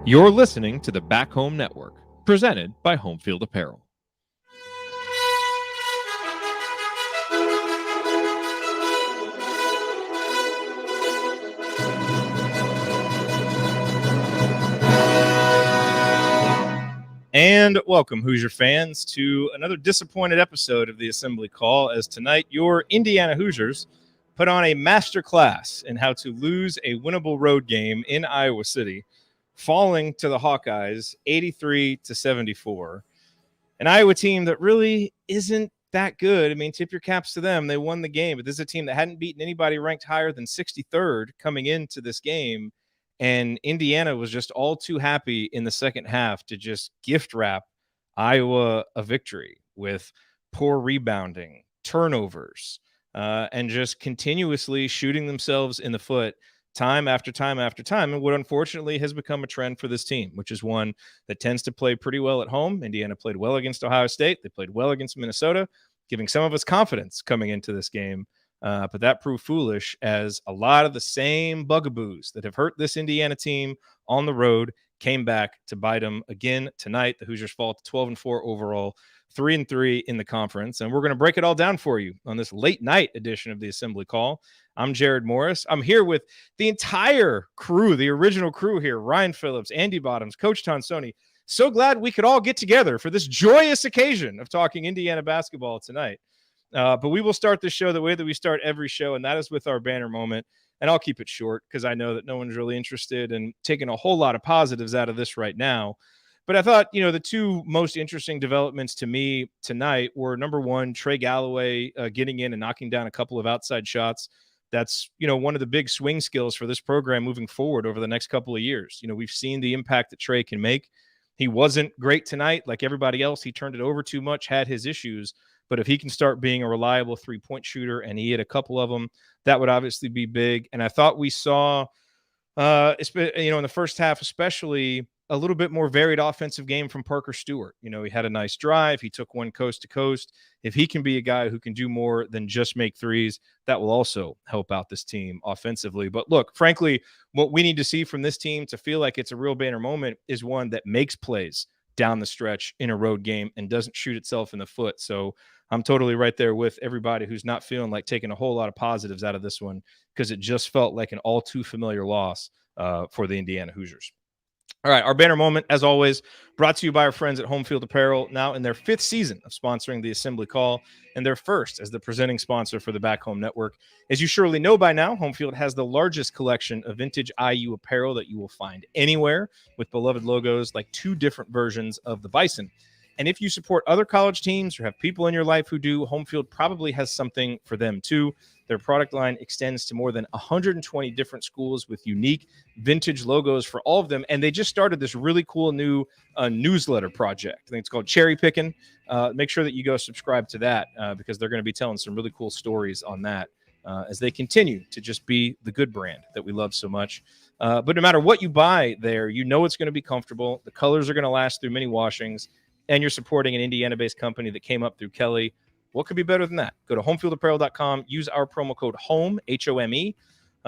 You're listening to the Back Home Network, presented by Homefield Apparel. And welcome, Hoosier fans, to another disappointed episode of the Assembly Call, as tonight your Indiana Hoosiers put on a masterclass in how to lose a winnable road game in Iowa City, falling to the Hawkeyes 83-74. An Iowa team that really isn't that good. I mean, tip your caps to them. They won the game, but this is a team that hadn't beaten anybody ranked higher than 63rd coming into this game. And Indiana was just all too happy in the second half to just gift wrap Iowa a victory with poor rebounding, turnovers, and just continuously shooting themselves in the foot time after time after time. And what unfortunately has become a trend for this team, which is one that tends to play pretty well at home. Indiana played well against Ohio State. They played well against Minnesota, giving some of us confidence coming into this game. But that proved foolish, as a lot of the same bugaboos that have hurt this Indiana team on the road came back to bite them again tonight. The Hoosiers fall to 12-4 overall, 3-3 in the conference. And we're going to break it all down for you on this late night edition of the Assembly Call. I'm Jared Morris. I'm here with the entire crew, the original crew here: Ryan Phillips, Andy Bottoms, Coach Tonsoni. So glad we could all get together for this joyous occasion of talking Indiana basketball tonight. But we will start this show the way that we start every show, and that is with our banner moment. And I'll keep it short because I know that no one's really interested in taking a whole lot of positives out of this right now. But I thought, the two most interesting developments to me tonight were, number one, Trey Galloway getting in and knocking down a couple of outside shots. That's, one of the big swing skills for this program moving forward over the next couple of years. We've seen the impact that Trey can make. He wasn't great tonight. Like everybody else, he turned it over too much, had his issues. But if he can start being a reliable three-point shooter, and he hit a couple of them, that would obviously be big. And I thought we saw, in the first half especially, a little bit more varied offensive game from Parker Stewart. He had a nice drive. He took one coast to coast. If he can be a guy who can do more than just make threes, that will also help out this team offensively. But look, frankly, what we need to see from this team to feel like it's a real banner moment is one that makes plays down the stretch in a road game and doesn't shoot itself in the foot. So I'm totally right there with everybody who's not feeling like taking a whole lot of positives out of this one, because it just felt like an all too familiar loss for the Indiana Hoosiers. All right, our banner moment, as always, brought to you by our friends at Homefield Apparel, now in their 5th season of sponsoring the Assembly Call, and their first as the presenting sponsor for the Back Home Network. As you surely know by now, Homefield has the largest collection of vintage IU apparel that you will find anywhere, with beloved logos like 2 different versions of the Bison. And if you support other college teams or have people in your life who do, Homefield probably has something for them too. Their product line extends to more than 120 different schools with unique vintage logos for all of them. And they just started this really cool new newsletter project. I think it's called Cherry Picking. Make sure that you go subscribe to that because they're going to be telling some really cool stories on that as they continue to just be the good brand that we love so much. But no matter what you buy there, it's going to be comfortable. The colors are going to last through many washings. And you're supporting an Indiana-based company that came up through Kelly. What could be better than that? Go to homefieldapparel.com, use our promo code HOME, HOME,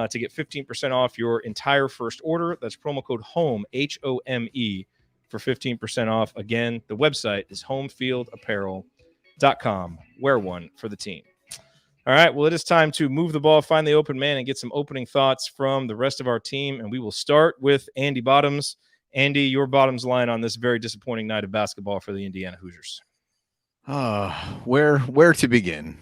to get 15% off your entire first order. That's promo code HOME, HOME, for 15% off. Again, the website is homefieldapparel.com. Wear one for the team. All right, well, it is time to move the ball, find the open man, and get some opening thoughts from the rest of our team. And we will start with Andy Bottoms. Andy, your bottoms line on this very disappointing night of basketball for the Indiana Hoosiers. Where to begin?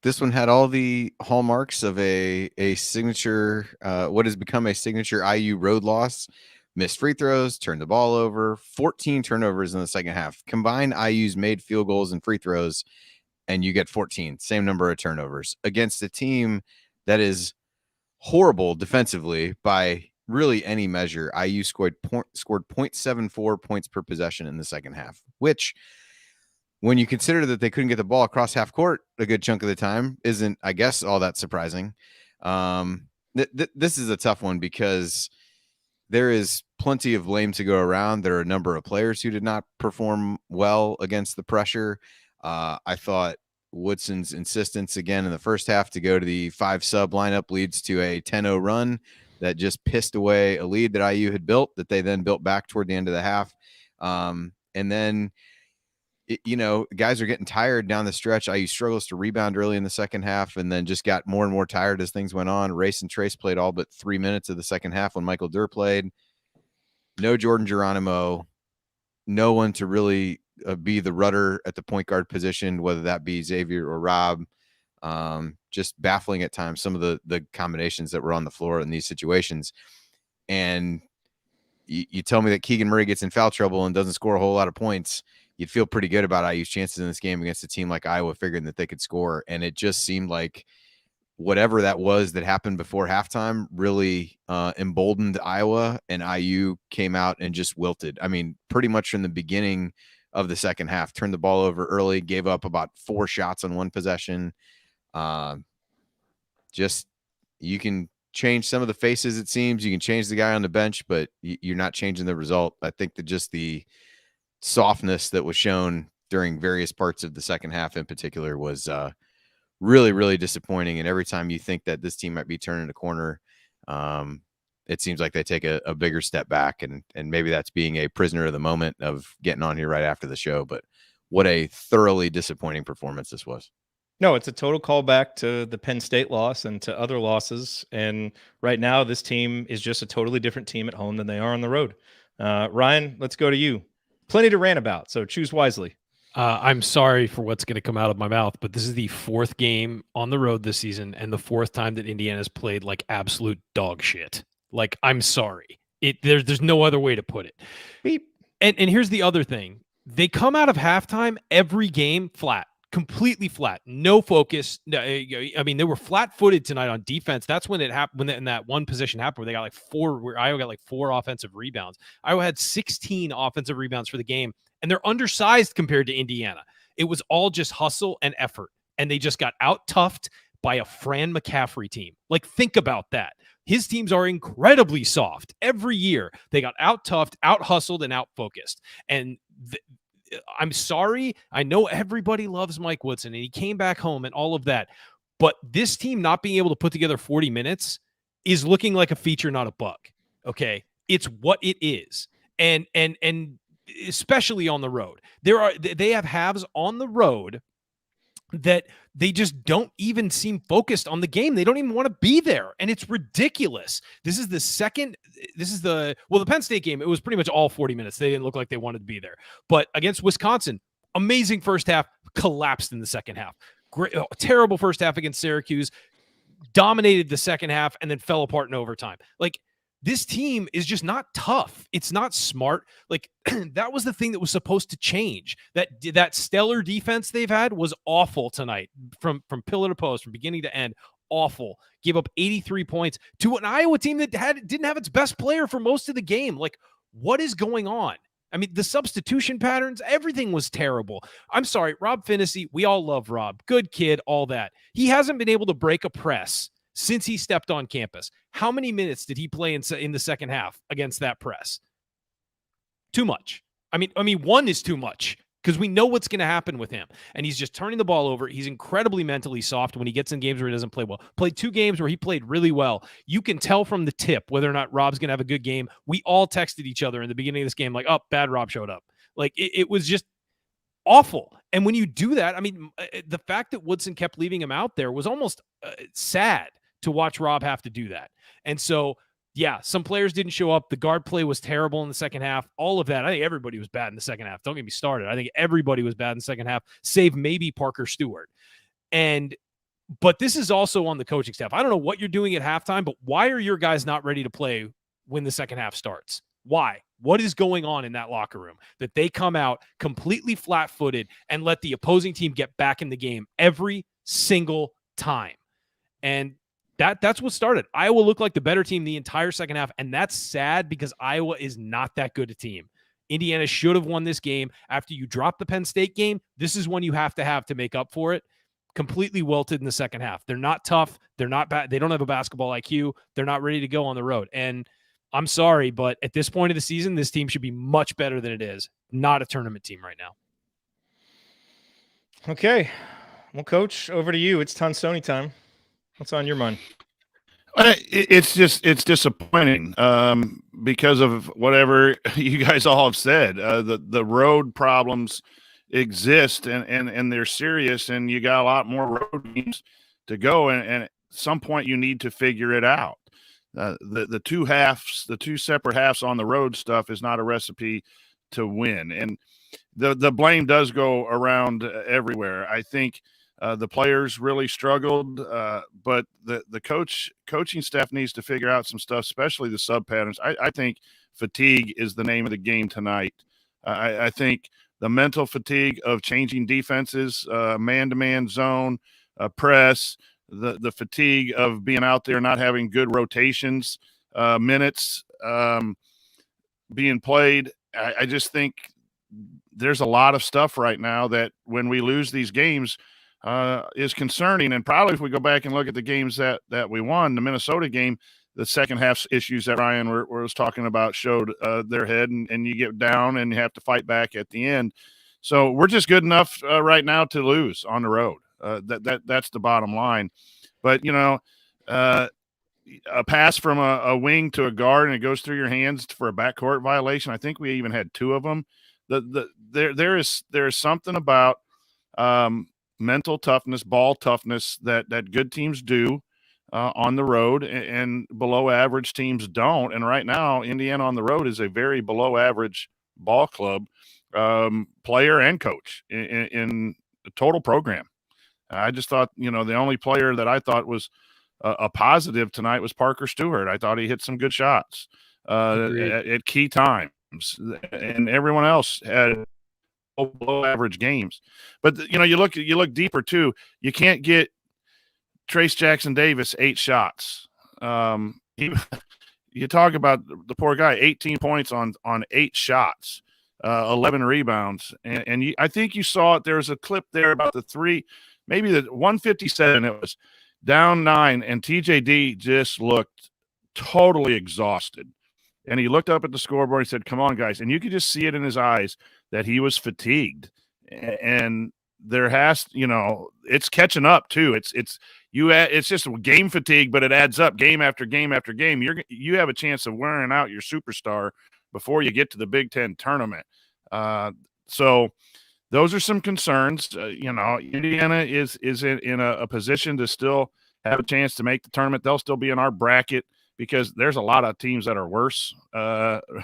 This one had all the hallmarks of a signature, what has become a signature IU road loss. Missed free throws, turned the ball over, 14 turnovers in the second half. Combine IU's made field goals and free throws, and you get 14, same number of turnovers against a team that is horrible defensively by really any measure. IU scored 0.74 points per possession in the second half, which, when you consider that they couldn't get the ball across half court a good chunk of the time, isn't, I guess, all that surprising. This is a tough one because there is plenty of blame to go around. There are a number of players who did not perform well against the pressure. I thought Woodson's insistence again in the first half to go to the 5 sub lineup leads to a 10-0 run that just pissed away a lead that IU had built, that they then built back toward the end of the half. And then, guys are getting tired down the stretch. IU struggles to rebound early in the second half, and then just got more and more tired as things went on. Race and Trace played all but 3 minutes of the second half when Michael Durr played. No Jordan Geronimo, no one to really be the rudder at the point guard position, whether that be Xavier or Rob. Just baffling at times, some of the combinations that were on the floor in these situations. And you tell me that Keegan Murray gets in foul trouble and doesn't score a whole lot of points, you'd feel pretty good about IU's chances in this game against a team like Iowa, figuring that they could score. And it just seemed like whatever that was that happened before halftime really emboldened Iowa, and IU came out and just wilted. I mean, pretty much from the beginning of the second half, turned the ball over early, gave up about 4 shots on one possession. Just, you can change some of the faces, it seems. You can change the guy on the bench, but you're not changing the result. I think that just the softness that was shown during various parts of the second half in particular was really, really disappointing. And every time you think that this team might be turning a corner, it seems like they take a bigger step back. And maybe that's being a prisoner of the moment of getting on here right after the show. But what a thoroughly disappointing performance this was. No, it's a total callback to the Penn State loss and to other losses. And right now, this team is just a totally different team at home than they are on the road. Ryan, let's go to you. Plenty to rant about, so choose wisely. I'm sorry for what's going to come out of my mouth, but this is the 4th game on the road this season and the 4th time that Indiana's played like absolute dog shit. Like, I'm sorry. There's no other way to put it. Beep. And here's the other thing. They come out of halftime every game flat. Completely flat, no focus. I mean, they were flat-footed tonight on defense. That's when it happened. When in that one position happened, where they got like 4, where Iowa got like 4 offensive rebounds. Iowa had 16 offensive rebounds for the game, and they're undersized compared to Indiana. It was all just hustle and effort, and they just got out-toughed by a Fran McCaffrey team. Like, think about that. His teams are incredibly soft every year. They got out-toughed, out-hustled, and out-focused, and I'm sorry. I know everybody loves Mike Woodson, and he came back home and all of that. But this team not being able to put together 40 minutes is looking like a feature, not a bug. Okay, it's what it is, and especially on the road, they have halves on the road that they just don't even seem focused on the game. They don't even want to be there. And it's ridiculous. The Penn State game, it was pretty much all 40 minutes. They didn't look like they wanted to be there. But against Wisconsin, amazing first half, collapsed in the second half. Great, terrible first half against Syracuse, dominated the second half, and then fell apart in overtime. Like, this team is just not tough. It's not smart. Like, that was the thing that was supposed to change. That stellar defense they've had was awful tonight, from pillar to post, from beginning to end. Awful. Gave up 83 points to an Iowa team that didn't have its best player for most of the game. Like, what is going on? I mean, the substitution patterns, everything was terrible. I'm sorry, Rob Finney, we all love Rob. Good kid, all that. He hasn't been able to break a press since he stepped on campus. How many minutes did he play in the second half against that press? Too much. I mean, 1 is too much, because we know what's going to happen with him. And he's just turning the ball over. He's incredibly mentally soft when he gets in games where he doesn't play well. Played 2 games where he played really well. You can tell from the tip whether or not Rob's going to have a good game. We all texted each other in the beginning of this game like, oh, bad Rob showed up. Like, it was just awful. And when you do that, I mean, the fact that Woodson kept leaving him out there was almost sad to watch Rob have to do that. And so, yeah, some players didn't show up. The guard play was terrible in the second half. All of that. I think everybody was bad in the second half. Don't get me started. I think everybody was bad in the second half, save maybe Parker Stewart. But this is also on the coaching staff. I don't know what you're doing at halftime, but why are your guys not ready to play when the second half starts? Why? What is going on in that locker room that they come out completely flat-footed and let the opposing team get back in the game every single time? And that's what started. Iowa looked like the better team the entire second half, and that's sad because Iowa is not that good a team. Indiana should have won this game. After you drop the Penn State game, this is one you have to make up for it. Completely wilted in the second half. They're not tough. They're not bad. They don't have a basketball IQ. They're not ready to go on the road. And I'm sorry, but at this point of the season, this team should be much better than it is. Not a tournament team right now. Okay. Well, Coach, over to you. It's Tonsoni time. What's on your mind? It's disappointing because of whatever you guys all have said. The road problems exist and they're serious, and you got a lot more road games to go, and at some point you need to figure it out. The two separate halves on the road stuff is not a recipe to win, and the blame does go around everywhere. I think the players really struggled, but the coaching staff needs to figure out some stuff, especially the sub patterns. I think fatigue is the name of the game tonight. I think the mental fatigue of changing defenses, man-to-man zone, press, the fatigue of being out there not having good rotations, minutes being played. I just think there's a lot of stuff right now that when we lose these games is concerning. And probably if we go back and look at the games that we won, the Minnesota game, the second half issues that Ryan was talking about showed their head, and you get down and you have to fight back at the end. So we're just good enough right now to lose on the road. That's the bottom line. But, a pass from a wing to a guard and it goes through your hands for a backcourt violation. I think we even had two of them. There is something about mental toughness, ball toughness that good teams do on the road, and below average teams don't. And right now, Indiana on the road is a very below average ball club, player and coach in the total program. I just thought, the only player that I thought was a positive tonight was Parker Stewart. I thought he hit some good shots at key times, and everyone else had below average games. But you look deeper too. You can't get Trace Jackson Davis 8 shots. You talk about the poor guy, 18 points on 8 shots, 11 rebounds, and I think you saw it. There was a clip there about the 3, maybe the 157. It was down 9, and TJD just looked totally exhausted. And he looked up at the scoreboard and said, "Come on, guys." And you could just see it in his eyes that he was fatigued. And there has, it's catching up too. It's just game fatigue, but it adds up game after game after game. You have a chance of wearing out your superstar before you get to the Big Ten tournament. So those are some concerns. Indiana is in a position to still have a chance to make the tournament. They'll still be in our bracket because there's a lot of teams that are worse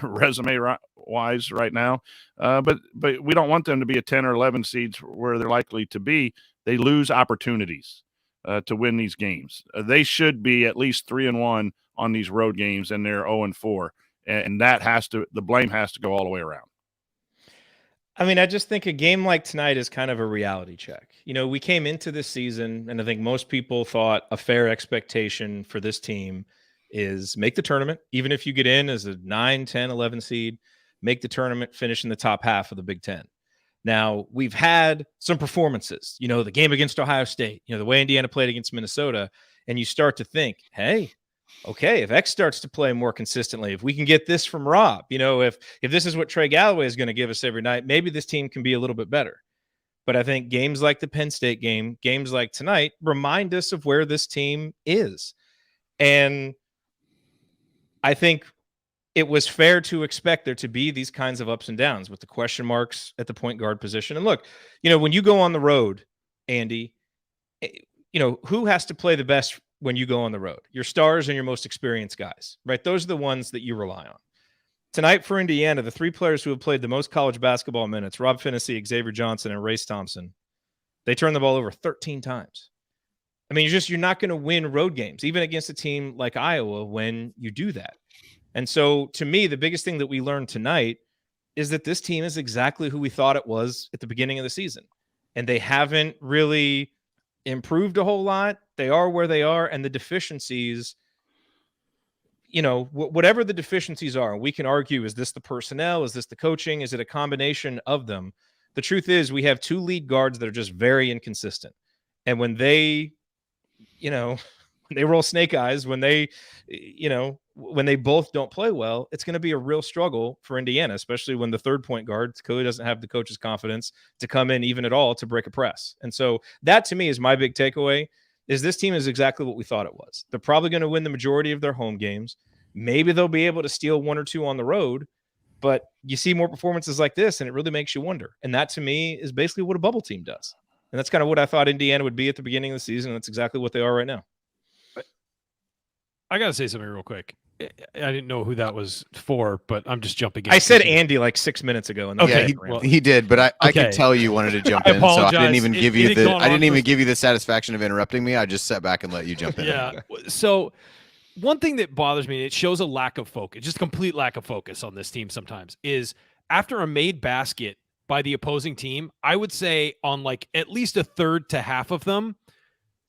resume-wise right now. But we don't want them to be a 10 or 11 seeds where they're likely to be. They lose opportunities to win these games. They should be at least 3-1 on these road games, and they're 0-4. And the blame has to go all the way around. I mean, I just think a game like tonight is kind of a reality check. We came into this season, and I think most people thought a fair expectation for this team is make the tournament, even if you get in as a 9, 10, 11 seed, make the tournament, finish in the top half of the Big Ten. Now, we've had some performances, the game against Ohio State, the way Indiana played against Minnesota, and you start to think, hey, okay, if X starts to play more consistently, if we can get this from Rob, if this is what Trey Galloway is going to give us every night, maybe this team can be a little bit better. But I think games like the Penn State game, games like tonight, remind us of where this team is. And I think it was fair to expect there to be these kinds of ups and downs with the question marks at the point guard position. And look, when you go on the road, Andy, who has to play the best when you go on the road? Your stars and your most experienced guys, right? Those are the ones that you rely on. Tonight for Indiana, the 3 players who have played the most college basketball minutes, Rob Finney, Xavier Johnson, and Race Thompson, they turned the ball over 13 times. I mean, you're not going to win road games, even against a team like Iowa, when you do that. And so, to me, the biggest thing that we learned tonight is that this team is exactly who we thought it was at the beginning of the season. And they haven't really improved a whole lot. They are where they are. And the deficiencies, whatever the deficiencies are, we can argue, is this the personnel? Is this the coaching? Is it a combination of them? The truth is we have 2 lead guards that are just very inconsistent. And when they, when they roll snake eyes, when they both don't play well, it's going to be a real struggle for Indiana, especially when the third point guard clearly doesn't have the coach's confidence to come in even at all to break a press. And so that, to me, is my big takeaway, is this team is exactly what we thought it was. They're probably going to win the majority of their home games. Maybe they'll be able to steal 1 or 2 on the road, but you see more performances like this, and it really makes you wonder. And that, to me, is basically what a bubble team does. And that's kind of what I thought Indiana would be at the beginning of the season, and that's exactly what they are right now. I got to say something real quick. I didn't know who that was for, but I'm just jumping in. I said Andy like 6 minutes ago. And Okay, he did, but I could tell you wanted to jump in, so I didn't even give you the satisfaction of interrupting me. I just sat back and let you jump in. Yeah. So one thing that bothers me, it shows a lack of focus, just complete lack of focus on this team sometimes, is after a made basket by the opposing team, I would say on like at least a third to half of them,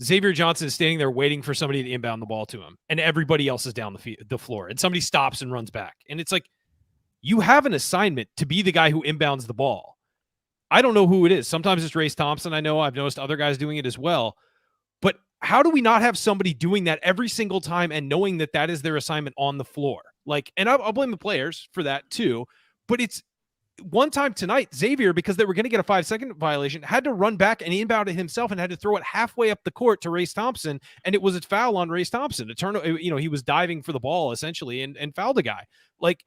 Xavier Johnson is standing there waiting for somebody to inbound the ball to him, and everybody else is down the floor, and somebody stops and runs back. And it's like, you have an assignment to be the guy who inbounds the ball. I don't know who it is. Sometimes it's Race Thompson. I know I've noticed other guys doing it as well. But how do we not have somebody doing that every single time and knowing that that is their assignment on the floor? Like, and I'll blame the players for that too. But it's one time tonight, Xavier, because they were going to get a 5-second violation, had to run back and inbound it himself and had to throw it halfway up the court to Race Thompson. And it was a foul on Race Thompson. He was diving for the ball essentially and fouled a guy. Like,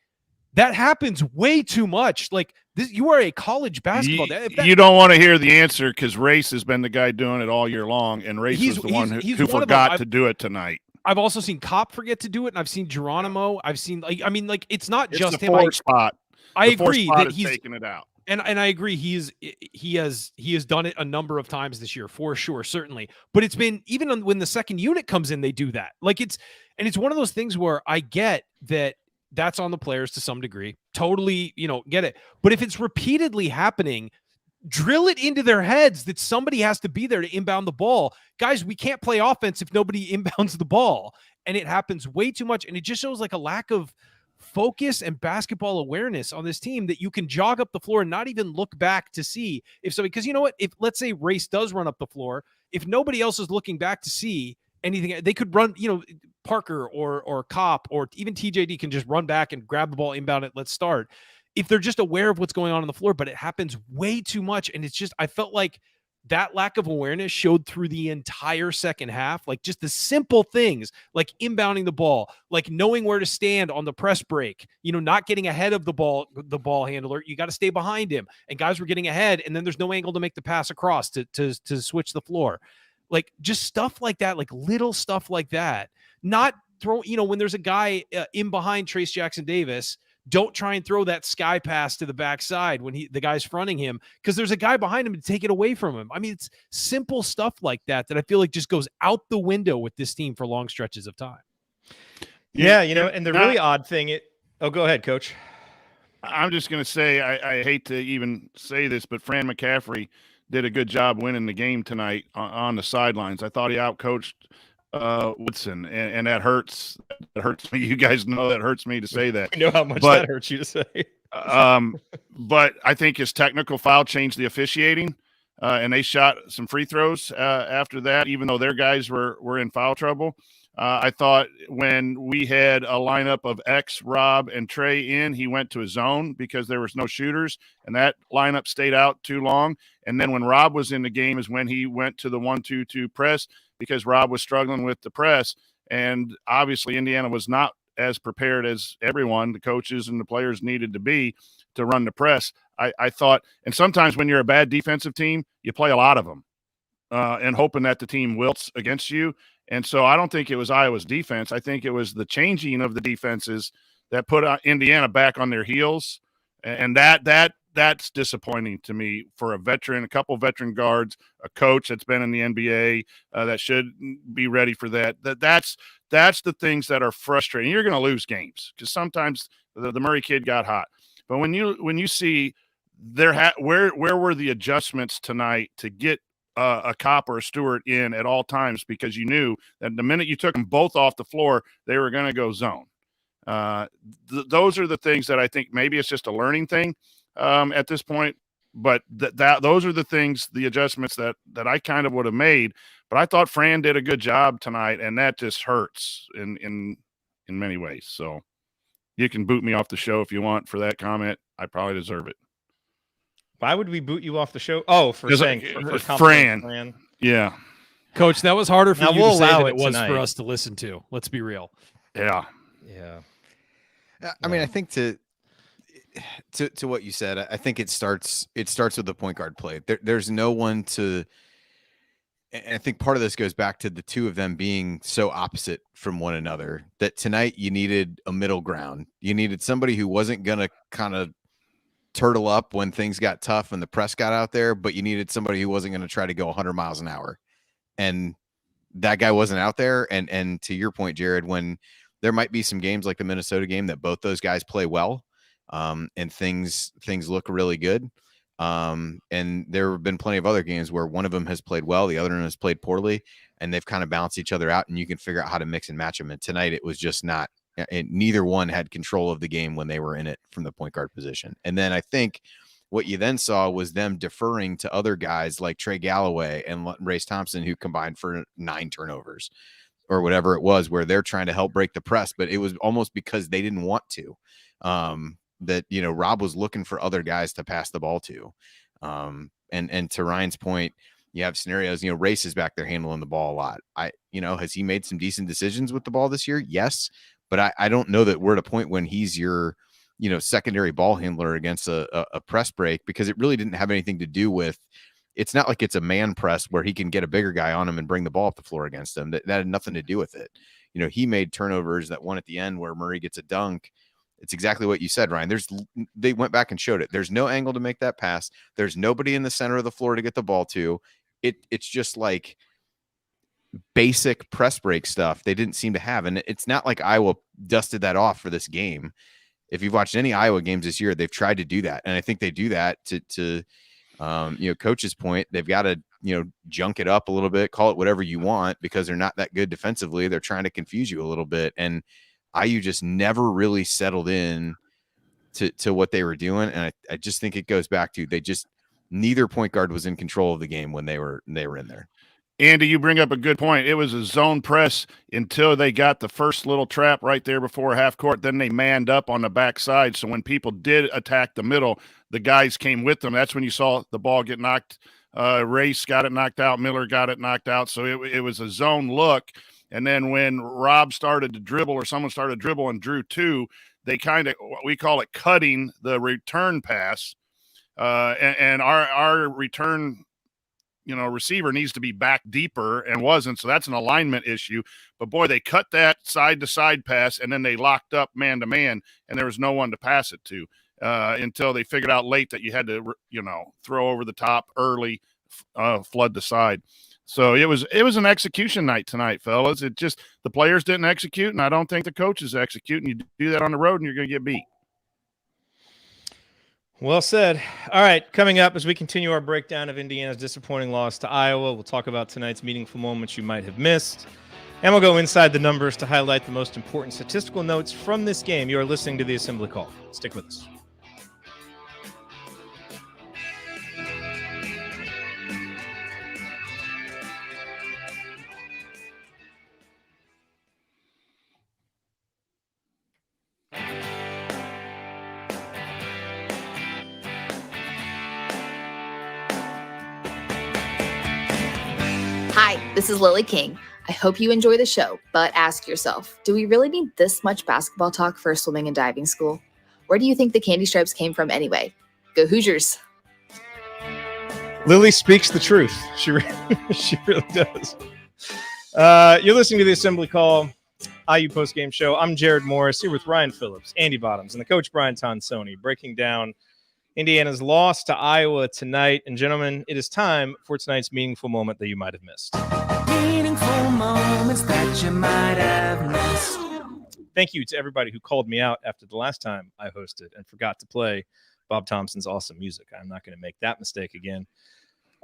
that happens way too much. Like, this, you are a college basketball. You don't want to hear the answer because Race has been the guy doing it all year long, and Race was the one who forgot to do it tonight. I've also seen Kopp forget to do it, and I've seen Geronimo. I've seen, it's not just the him. Fourth spot. I agree that he's taking it out, and I agree he has done it a number of times this year for sure, certainly. But it's been even when the second unit comes in, they do that. Like, it's one of those things where I get that that's on the players to some degree. Totally, get it. But if it's repeatedly happening, drill it into their heads that somebody has to be there to inbound the ball. Guys, we can't play offense if nobody inbounds the ball. And it happens way too much. And it just shows like a lack of focus and basketball awareness on this team that you can jog up the floor and not even look back to see if somebody, because you know what, if let's say Race does run up the floor, if nobody else is looking back to see anything, they could run, Parker or Kopp or even TJD can just run back and grab the ball, inbound it, let's start. If they're just aware of what's going on the floor, but it happens way too much. And it's just, I felt like that lack of awareness showed through the entire second half. Like, just the simple things like inbounding the ball, like knowing where to stand on the press break, not getting ahead of the ball handler. You got to stay behind him, and guys were getting ahead, and then there's no angle to make the pass across to switch the floor. Like, just stuff like that, like little stuff like that. Not throw, when there's a guy in behind Trace Jackson Davis, don't try and throw that sky pass to the backside when the guy's fronting him, because there's a guy behind him to take it away from him. I mean, it's simple stuff like that I feel like just goes out the window with this team for long stretches of time. Yeah, and the really odd thing, go ahead, Coach. I'm just going to say, I hate to even say this, but Fran McCaffrey did a good job winning the game tonight on the sidelines. I thought he outcoached Woodson, and that hurts. That hurts me. You guys know that hurts me to say that. I know how much that hurts you to say. But I think his technical foul changed the officiating, and they shot some free throws after that, even though their guys were in foul trouble. I thought when we had a lineup of X, Rob, and Trey in, he went to a zone because there was no shooters, and that lineup stayed out too long. And then when Rob was in the game is when he went to the 1-2-2 press, because Rob was struggling with the press. And obviously Indiana was not as prepared as everyone, the coaches and the players, needed to be to run the press. I thought, and sometimes when you're a bad defensive team, you play a lot of them and hoping that the team wilts against you. And so I don't think it was Iowa's defense. I think it was the changing of the defenses that put Indiana back on their heels. And that's disappointing to me for a veteran, a couple veteran guards, a coach that's been in the NBA that should be ready for that. That's the things that are frustrating. You're going to lose games because sometimes the Murray kid got hot. But when you see where were the adjustments tonight to get a Kopp or a Stewart in at all times, because you knew that the minute you took them both off the floor, they were going to go zone. Those are the things that I think maybe it's just a learning thing at this point, but those are the things, the adjustments that I kind of would have made. But I thought Fran did a good job tonight, and that just hurts in many ways. So you can boot me off the show if you want for that comment. I probably deserve it. Why would we boot you off the show? Oh, for saying for Fran. Yeah. Coach, that was harder for Now you we'll to say allow than it it was tonight. for us to listen to. Let's be real. Yeah. Yeah. I mean, I think to what you said, I think it starts with the point guard play. There's no one to, and I think part of this goes back to the two of them being so opposite from one another that tonight you needed a middle ground. You needed somebody who wasn't going to kind of turtle up when things got tough and the press got out there, but you needed somebody who wasn't going to try to go 100 miles an hour. And that guy wasn't out there. And to your point, Jared, when there might be some games like the Minnesota game that both those guys play well, and things look really good. And there have been plenty of other games where one of them has played well, the other one has played poorly, and they've kind of balanced each other out, and you can figure out how to mix and match them. And tonight it was just not, and neither one had control of the game when they were in it from the point guard position. And then I think what you then saw was them deferring to other guys like Trey Galloway and Race Thompson, who combined for 9 turnovers or whatever it was, where they're trying to help break the press, but it was almost because they didn't want to. That, you know, Rob was looking for other guys to pass the ball to. And to Ryan's point, you have scenarios, you know, Race is back there handling the ball a lot. Has he made some decent decisions with the ball this year? Yes. But I don't know that we're at a point when he's your, you know, secondary ball handler against a press break, because it really didn't have anything to do with, it's not like it's a man press where he can get a bigger guy on him and bring the ball up the floor against him. That had nothing to do with it. You know, he made turnovers, that one at the end where Murray gets a dunk. It's exactly what you said, Ryan. They went back and showed it. There's no angle to make that pass. There's nobody in the center of the floor to get the ball to. It's just like basic press break stuff they didn't seem to have. And it's not like Iowa dusted that off for this game. If you've watched any Iowa games this year, they've tried to do that. And I think they do that to Coach's point. They've got to, junk it up a little bit, call it whatever you want, because they're not that good defensively. They're trying to confuse you a little bit. And IU just never really settled in to what they were doing. And I just think it goes back to, neither point guard was in control of the game when they were in there. Andy, you bring up a good point. It was a zone press until they got the first little trap right there before half court. Then they manned up on the backside. So when people did attack the middle, the guys came with them. That's when you saw the ball get knocked. Race got it knocked out. Miller got it knocked out. So it was a zone look. And then when Rob started to dribble, or someone started to dribble and drew 2, they kind of, we call it cutting the return pass. And our return, receiver needs to be back deeper and wasn't. So that's an alignment issue. But boy, they cut that side to side pass, and then they locked up man to man, and there was no one to pass it to until they figured out late that you had to, throw over the top early, flood the side. So it was an execution night tonight, fellas. It just, the players didn't execute, and I don't think the coaches execute. And you do that on the road, and you're going to get beat. Well said. All right, coming up as we continue our breakdown of Indiana's disappointing loss to Iowa, we'll talk about tonight's meaningful moments you might have missed, and we'll go inside the numbers to highlight the most important statistical notes from this game. You are listening to the Assembly Call. Stick with us. Hi, this is Lily King. I hope you enjoy the show, but ask yourself, do we really need this much basketball talk for a swimming and diving school? Where do you think the candy stripes came from anyway? Go Hoosiers. Lily speaks the truth. She really does. You're listening to the Assembly Call, IU Postgame Show. I'm Jared Morris here with Ryan Phillips, Andy Bottoms, and the coach Brian Tonsoni, breaking down Indiana's loss to Iowa tonight. And gentlemen, it is time for tonight's meaningful moment that you might have missed. Meaningful moments that you might have missed. Thank you to everybody who called me out after the last time I hosted and forgot to play Bob Thompson's awesome music. I'm not going to make that mistake again.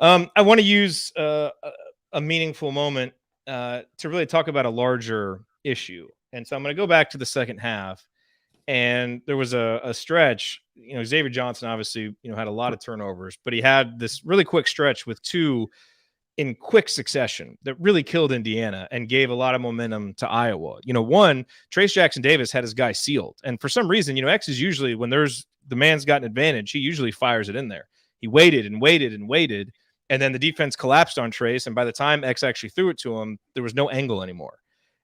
I want to use a meaningful moment to really talk about a larger issue. And so I'm going to go back to the second half. And there was a stretch, Xavier Johnson obviously, had a lot of turnovers, but he had this really quick stretch with 2 in quick succession that really killed Indiana and gave a lot of momentum to Iowa. One, Trace Jackson Davis had his guy sealed. And for some reason, X is usually, when the man's got an advantage, he usually fires it in there. He waited and waited and waited. And then the defense collapsed on Trace. And by the time X actually threw it to him, there was no angle anymore.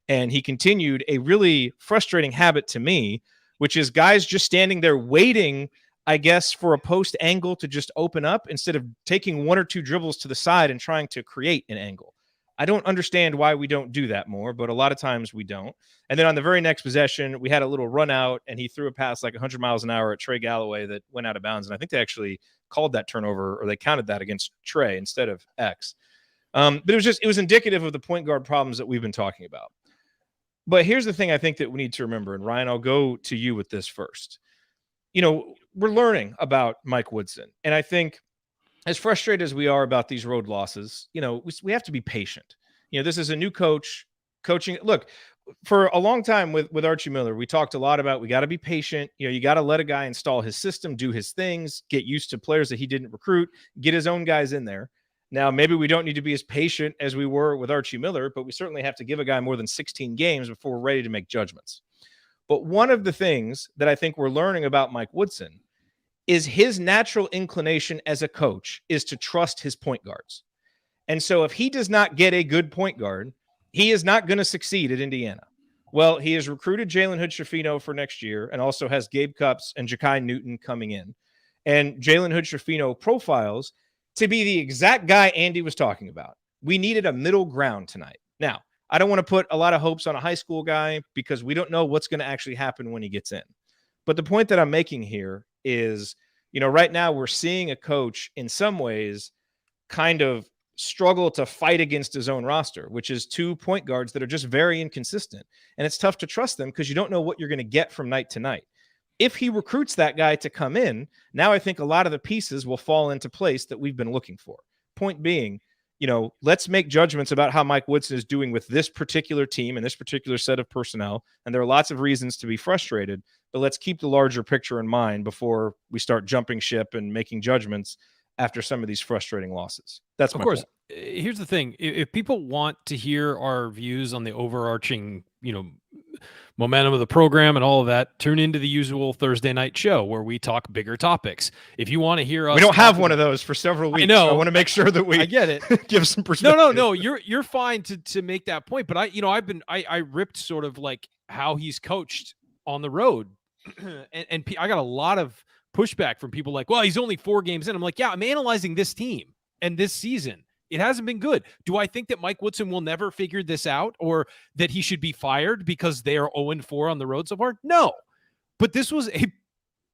And he continued a really frustrating habit to me, which is guys just standing there waiting, I guess, for a post angle to just open up instead of taking one or two dribbles to the side and trying to create an angle. I don't understand why we don't do that more, but a lot of times we don't. And then on the very next possession, we had a little run out, and he threw a pass like 100 miles an hour at Trey Galloway that went out of bounds. And I think they actually called that turnover, or they counted that against Trey instead of X. But it was indicative of the point guard problems that we've been talking about. But here's the thing I think that we need to remember, and Ryan, I'll go to you with this first. We're learning about Mike Woodson, and I think as frustrated as we are about these road losses, we have to be patient. This is a new coach coaching. Look, for a long time with Archie Miller, we talked a lot about we got to be patient. You got to let a guy install his system, do his things, get used to players that he didn't recruit, get his own guys in there. Now, maybe we don't need to be as patient as we were with Archie Miller, but we certainly have to give a guy more than 16 games before we're ready to make judgments. But one of the things that I think we're learning about Mike Woodson is his natural inclination as a coach is to trust his point guards. And so if he does not get a good point guard, he is not going to succeed at Indiana. Well, he has recruited Jalen Hood-Schifino for next year and also has Gabe Cupps and Ja'Kai Newton coming in. And Jalen Hood-Schifino profiles to be the exact guy Andy was talking about. We needed a middle ground tonight. Now, I don't want to put a lot of hopes on a high school guy because we don't know what's going to actually happen when he gets in. But the point that I'm making here is, right now we're seeing a coach in some ways kind of struggle to fight against his own roster, which is two point guards that are just very inconsistent. And it's tough to trust them because you don't know what you're going to get from night to night. If he recruits that guy to come in, now I think a lot of the pieces will fall into place that we've been looking for. Point being, let's make judgments about how Mike Woodson is doing with this particular team and this particular set of personnel. And there are lots of reasons to be frustrated, but let's keep the larger picture in mind before we start jumping ship and making judgments after some of these frustrating losses. That's my point. Here's the thing. If people want to hear our views on the overarching, momentum of the program and all of that, tune into the usual Thursday night show where we talk bigger topics. If you want to hear us, we don't have one of those for several weeks. I know. So I want to make sure that I get it. Give some perspective. No. You're fine to make that point. But I ripped sort of like how he's coached on the road, and I got a lot of pushback from people like, well, he's only 4 games in. I'm like, yeah, I'm analyzing this team and this season. It hasn't been good. Do I think that Mike Woodson will never figure this out or that he should be fired because they are 0-4 on the road so far? No. But this was a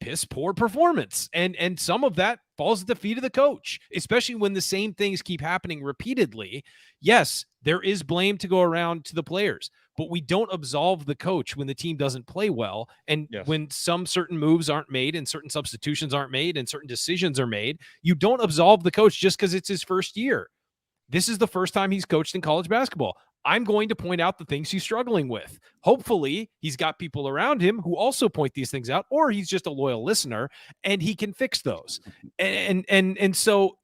piss poor performance. And some of that falls at the feet of the coach, especially when the same things keep happening repeatedly. Yes, there is blame to go around to the players, but we don't absolve the coach when the team doesn't play well. And when some certain moves aren't made and certain substitutions aren't made and certain decisions are made, you don't absolve the coach just because it's his first year. This is the first time he's coached in college basketball. I'm going to point out the things he's struggling with. Hopefully, he's got people around him who also point these things out, or he's just a loyal listener and he can fix those. And so,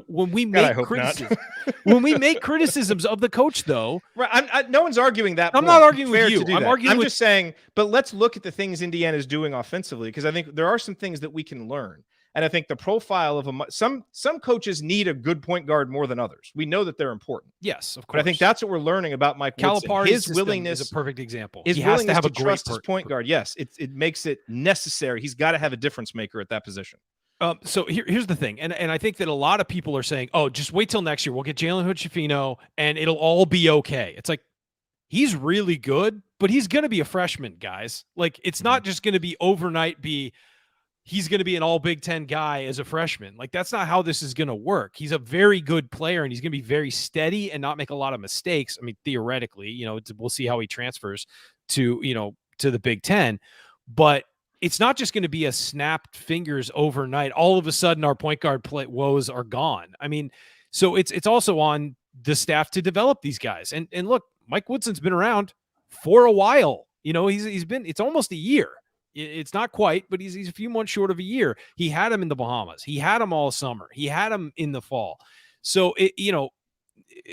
when we make when we make criticisms of the coach, though, right? No one's arguing that. I'm not arguing with you. I'm just saying. But let's look at the things Indiana is doing offensively, because I think there are some things that we can learn. And I think the profile of some coaches need a good point guard more than others. We know that they're important. Yes, of course. But I think that's what we're learning about Mike Woodson. His willingness is a perfect example. He has to have a trust his point guard. Yes, it makes it necessary. He's got to have a difference maker at that position. So here's the thing, and I think that a lot of people are saying, "Oh, just wait till next year. We'll get Jalen Hood-Schifino, and it'll all be okay." It's like he's really good, but he's going to be a freshman, guys. Like it's not just going to be overnight. He's going to be an all Big Ten guy as a freshman. Like that's not how this is going to work. He's a very good player and he's going to be very steady and not make a lot of mistakes. I mean, theoretically, we'll see how he transfers to the Big Ten, but it's not just going to be a snapped fingers overnight. All of a sudden our point guard woes are gone. I mean, so it's also on the staff to develop these guys. And look, Mike Woodson's been around for a while. It's almost a year. It's not quite, but he's a few months short of a year. He had him in the Bahamas. He had him all summer. He had him in the fall. So,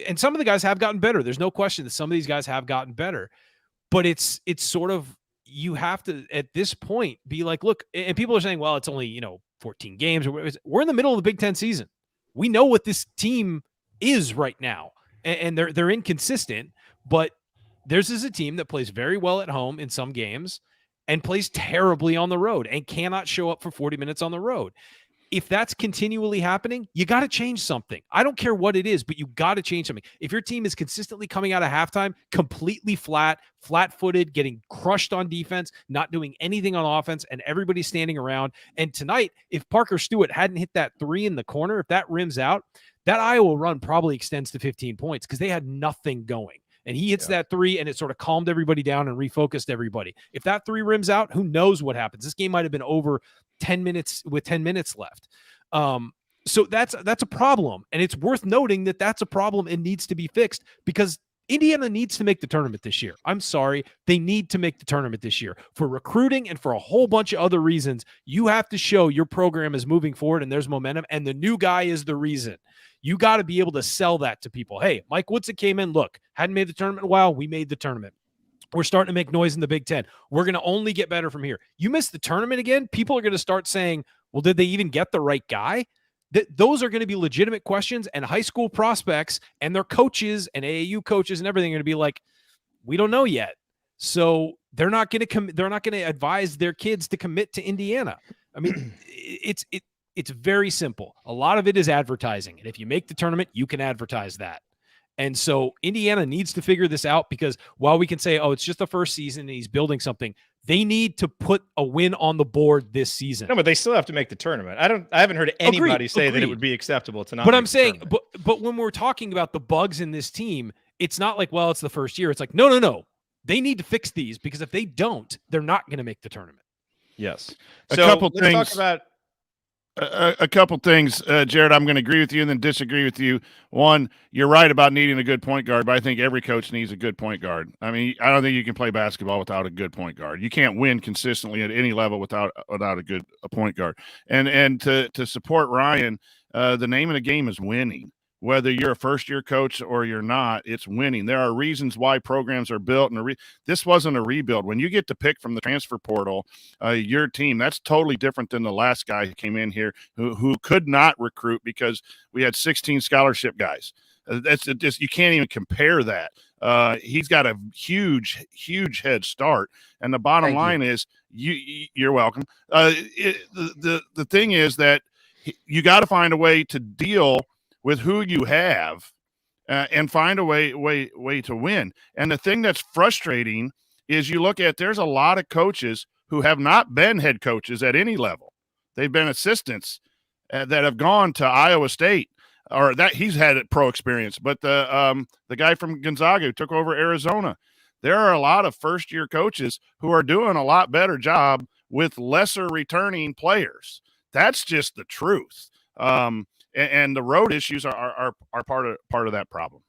and some of the guys have gotten better. There's no question that some of these guys have gotten better. But it's sort of, you have to, at this point, be like, look, and people are saying, well, it's only, 14 games. We're in the middle of the Big Ten season. We know what this team is right now, and they're inconsistent, but theirs is a team that plays very well at home in some games and plays terribly on the road and cannot show up for 40 minutes on the road. If that's continually happening, you got to change something. I don't care what it is, but you got to change something. If your team is consistently coming out of halftime completely flat-footed, getting crushed on defense, not doing anything on offense, and everybody's standing around. And tonight, if Parker Stewart hadn't hit that 3 in the corner, if that rims out, that Iowa run probably extends to 15 points because they had nothing going. And he hits that 3, and it sort of calmed everybody down and refocused everybody. If that 3 rims out, who knows what happens? This game might have been over 10 minutes with 10 minutes left. So that's a problem. And it's worth noting that that's a problem and needs to be fixed because Indiana needs to make the tournament this year. I'm sorry. They need to make the tournament this year for recruiting and for a whole bunch of other reasons. You have to show your program is moving forward and there's momentum, and the new guy is the reason. You got to be able to sell that to people. Hey, Mike Woodson came in. Look, hadn't made the tournament in a while. We made the tournament. We're starting to make noise in the Big Ten. We're going to only get better from here. You miss the tournament again, people are going to start saying, well, did they even get the right guy? Those are going to be legitimate questions, and high school prospects and their coaches and AAU coaches and everything are going to be like, we don't know yet. So they're not going to advise their kids to commit to Indiana. I mean, it's very simple. A lot of it is advertising. And if you make the tournament, you can advertise that. And so Indiana needs to figure this out because while we can say, oh, it's just the first season and he's building something, they need to put a win on the board this season. No, but they still have to make the tournament. I haven't heard anybody say that it would be acceptable to not. But I'm saying, but when we're talking about the bugs in this team, it's not like, well, it's the first year. It's like, no. They need to fix these because if they don't, they're not going to make the tournament. Yes. A So couple let's things. talk about A couple things, Jared. I'm going to agree with you and then disagree with you. One, you're right about needing a good point guard, but I think every coach needs a good point guard. I mean, I don't think you can play basketball without a good point guard. You can't win consistently at any level without a good point guard. And to support Ryan, the name of the game is winning. Whether you're a first-year coach or you're not, it's winning. There are reasons why programs are built, and this wasn't a rebuild. When you get to pick from the transfer portal, your team, that's totally different than the last guy who came in here who could not recruit because we had 16 scholarship guys. That's just, you can't even compare that. He's got a huge head start, and the bottom line is you're welcome. The thing is that you got to find a way to deal with who you have and find a way to win. And the thing that's frustrating is you look at, there's a lot of coaches who have not been head coaches at any level. They've been assistants that have gone to Iowa State, or that he's had pro experience. But the guy from Gonzaga who took over Arizona, there are a lot of first-year coaches who are doing a lot better job with lesser returning players. That's just the truth. And the road issues are part of that problem.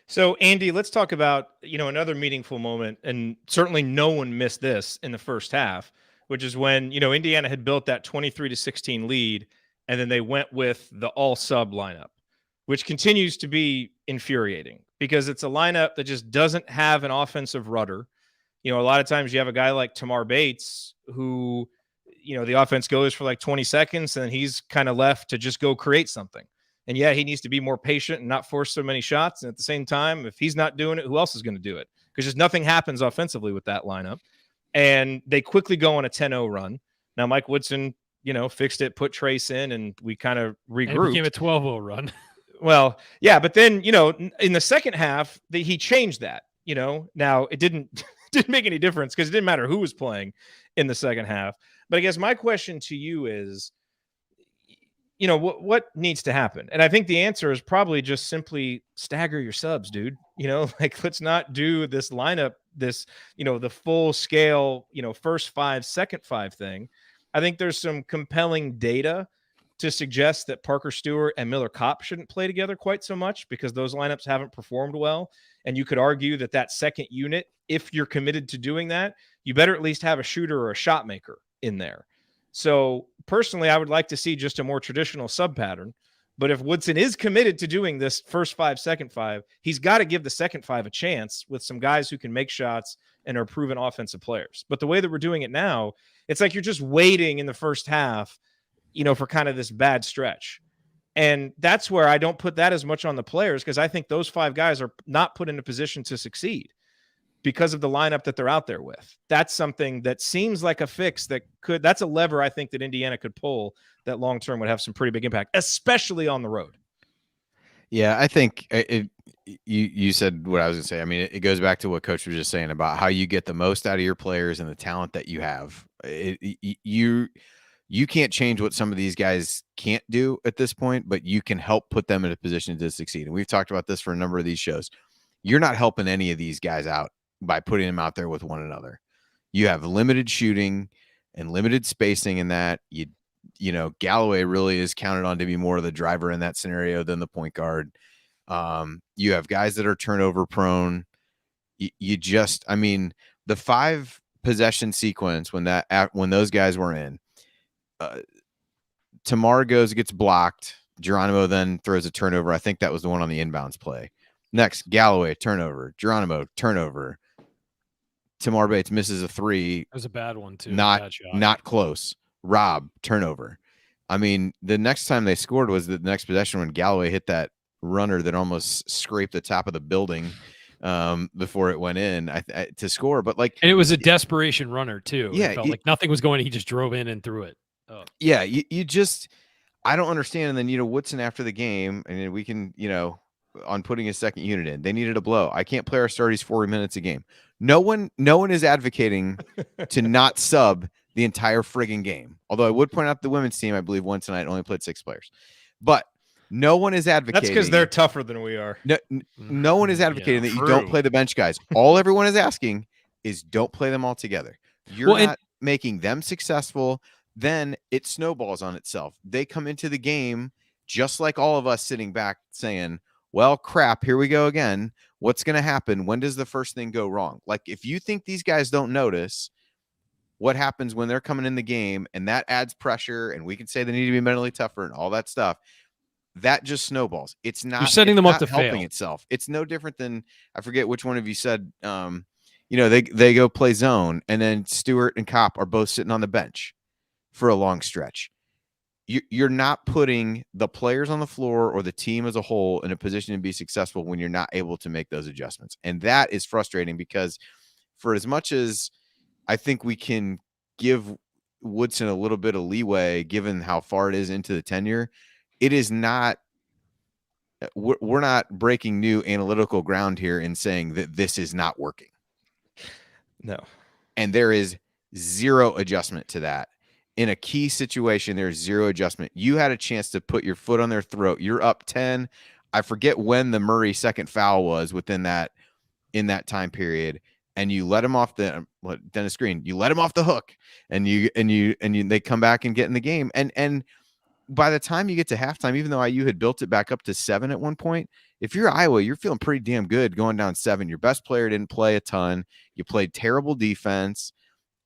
So, Andy, let's talk about, another meaningful moment, and certainly no one missed this in the first half, which is when, Indiana had built that 23-16 lead, and then they went with the all-sub lineup, which continues to be infuriating because it's a lineup that just doesn't have an offensive rudder. A lot of times you have a guy like Tamar Bates who – the offense goes for like 20 seconds and then he's kind of left to just go create something. And he needs to be more patient and not force so many shots. And at the same time, if he's not doing it, who else is going to do it? Because just nothing happens offensively with that lineup. And they quickly go on a 10-0 run. Now, Mike Woodson, fixed it, put Trace in, and we kind of regrouped. And it became a 12-0 run. Well, yeah, but then, in the second half, he changed that, Now, it didn't make any difference because it didn't matter who was playing in the second half. But I guess my question to you is, what needs to happen? And I think the answer is probably just simply stagger your subs, dude. Let's not do this lineup, the full scale, first 5, second 5 thing. I think there's some compelling data to suggest that Parker Stewart and Miller Kopp shouldn't play together quite so much because those lineups haven't performed well. And you could argue that second unit, if you're committed to doing that, you better at least have a shooter or a shot maker in there. So personally, I would like to see just a more traditional sub pattern. But if Woodson is committed to doing this first 5, second 5, he's got to give the second 5 a chance with some guys who can make shots and are proven offensive players. But the way that we're doing it now, it's like you're just waiting in the first half, for kind of this bad stretch. And that's where I don't put that as much on the players, because I think those 5 guys are not put in a position to succeed because of the lineup that they're out there with. That's something that seems like a fix that's a lever I think that Indiana could pull that long-term would have some pretty big impact, especially on the road. Yeah, I think you said what I was going to say. I mean, it goes back to what Coach was just saying about how you get the most out of your players and the talent that you have. You can't change what some of these guys can't do at this point, but you can help put them in a position to succeed. And we've talked about this for a number of these shows. You're not helping any of these guys out by putting them out there with one another. You have limited shooting and limited spacing in that. You know, Galloway really is counted on to be more of the driver in that scenario than the point guard. You have guys that are turnover prone. I mean, the 5 possession sequence when those guys were in, Tamar gets blocked. Geronimo then throws a turnover. I think that was the one on the inbounds play. Next, Galloway, turnover. Geronimo, turnover. Tamar Bates misses a 3. That was a bad one too. Not close. Rob, turnover. I mean, the next time they scored was the next possession when Galloway hit that runner that almost scraped the top of the building before it went in to score. But and it was a desperation runner too. Yeah, it felt like nothing was going. He just drove in and threw it. Oh. Yeah, you just, I don't understand. And then, Woodson after the game, and we can, on putting a second unit in, they needed a blow. I can't play our starties 40 minutes a game. No one is advocating to not sub the entire frigging game. Although I would point out the women's team, I believe, won tonight, only played 6 players. But no one is advocating. That's because they're tougher than we are. No one is advocating that you don't play the bench guys. All everyone is asking is don't play them all together. You're not making them successful. Then it snowballs on itself. They come into the game just like all of us sitting back saying, well, crap, here we go again. What's going to happen? When does the first thing go wrong? Like, if you think these guys don't notice what happens when they're coming in the game, and that adds pressure, and we can say they need to be mentally tougher and all that stuff, that just snowballs. It's not, you're setting them up to helping fail. Itself. It's no different than, I forget which one of you said, they go play zone, and then Stewart and Kopp are both sitting on the bench for a long stretch. You're not putting the players on the floor or the team as a whole in a position to be successful when you're not able to make those adjustments. And that is frustrating, because for as much as I think we can give Woodson a little bit of leeway, given how far it is into the tenure, it is not, we're not breaking new analytical ground here in saying that this is not working. No. And there is zero adjustment to that. In a key situation, there's zero adjustment. You had a chance to put your foot on their throat. You're up 10. I forget when the Murray second foul was in that time period, and you let him off Dennis Green. You let him off the hook, and they come back and get in the game. And by the time you get to halftime, even though IU had built it back up to 7 at one point, if you're Iowa, you're feeling pretty damn good going down 7. Your best player didn't play a ton. You played terrible defense.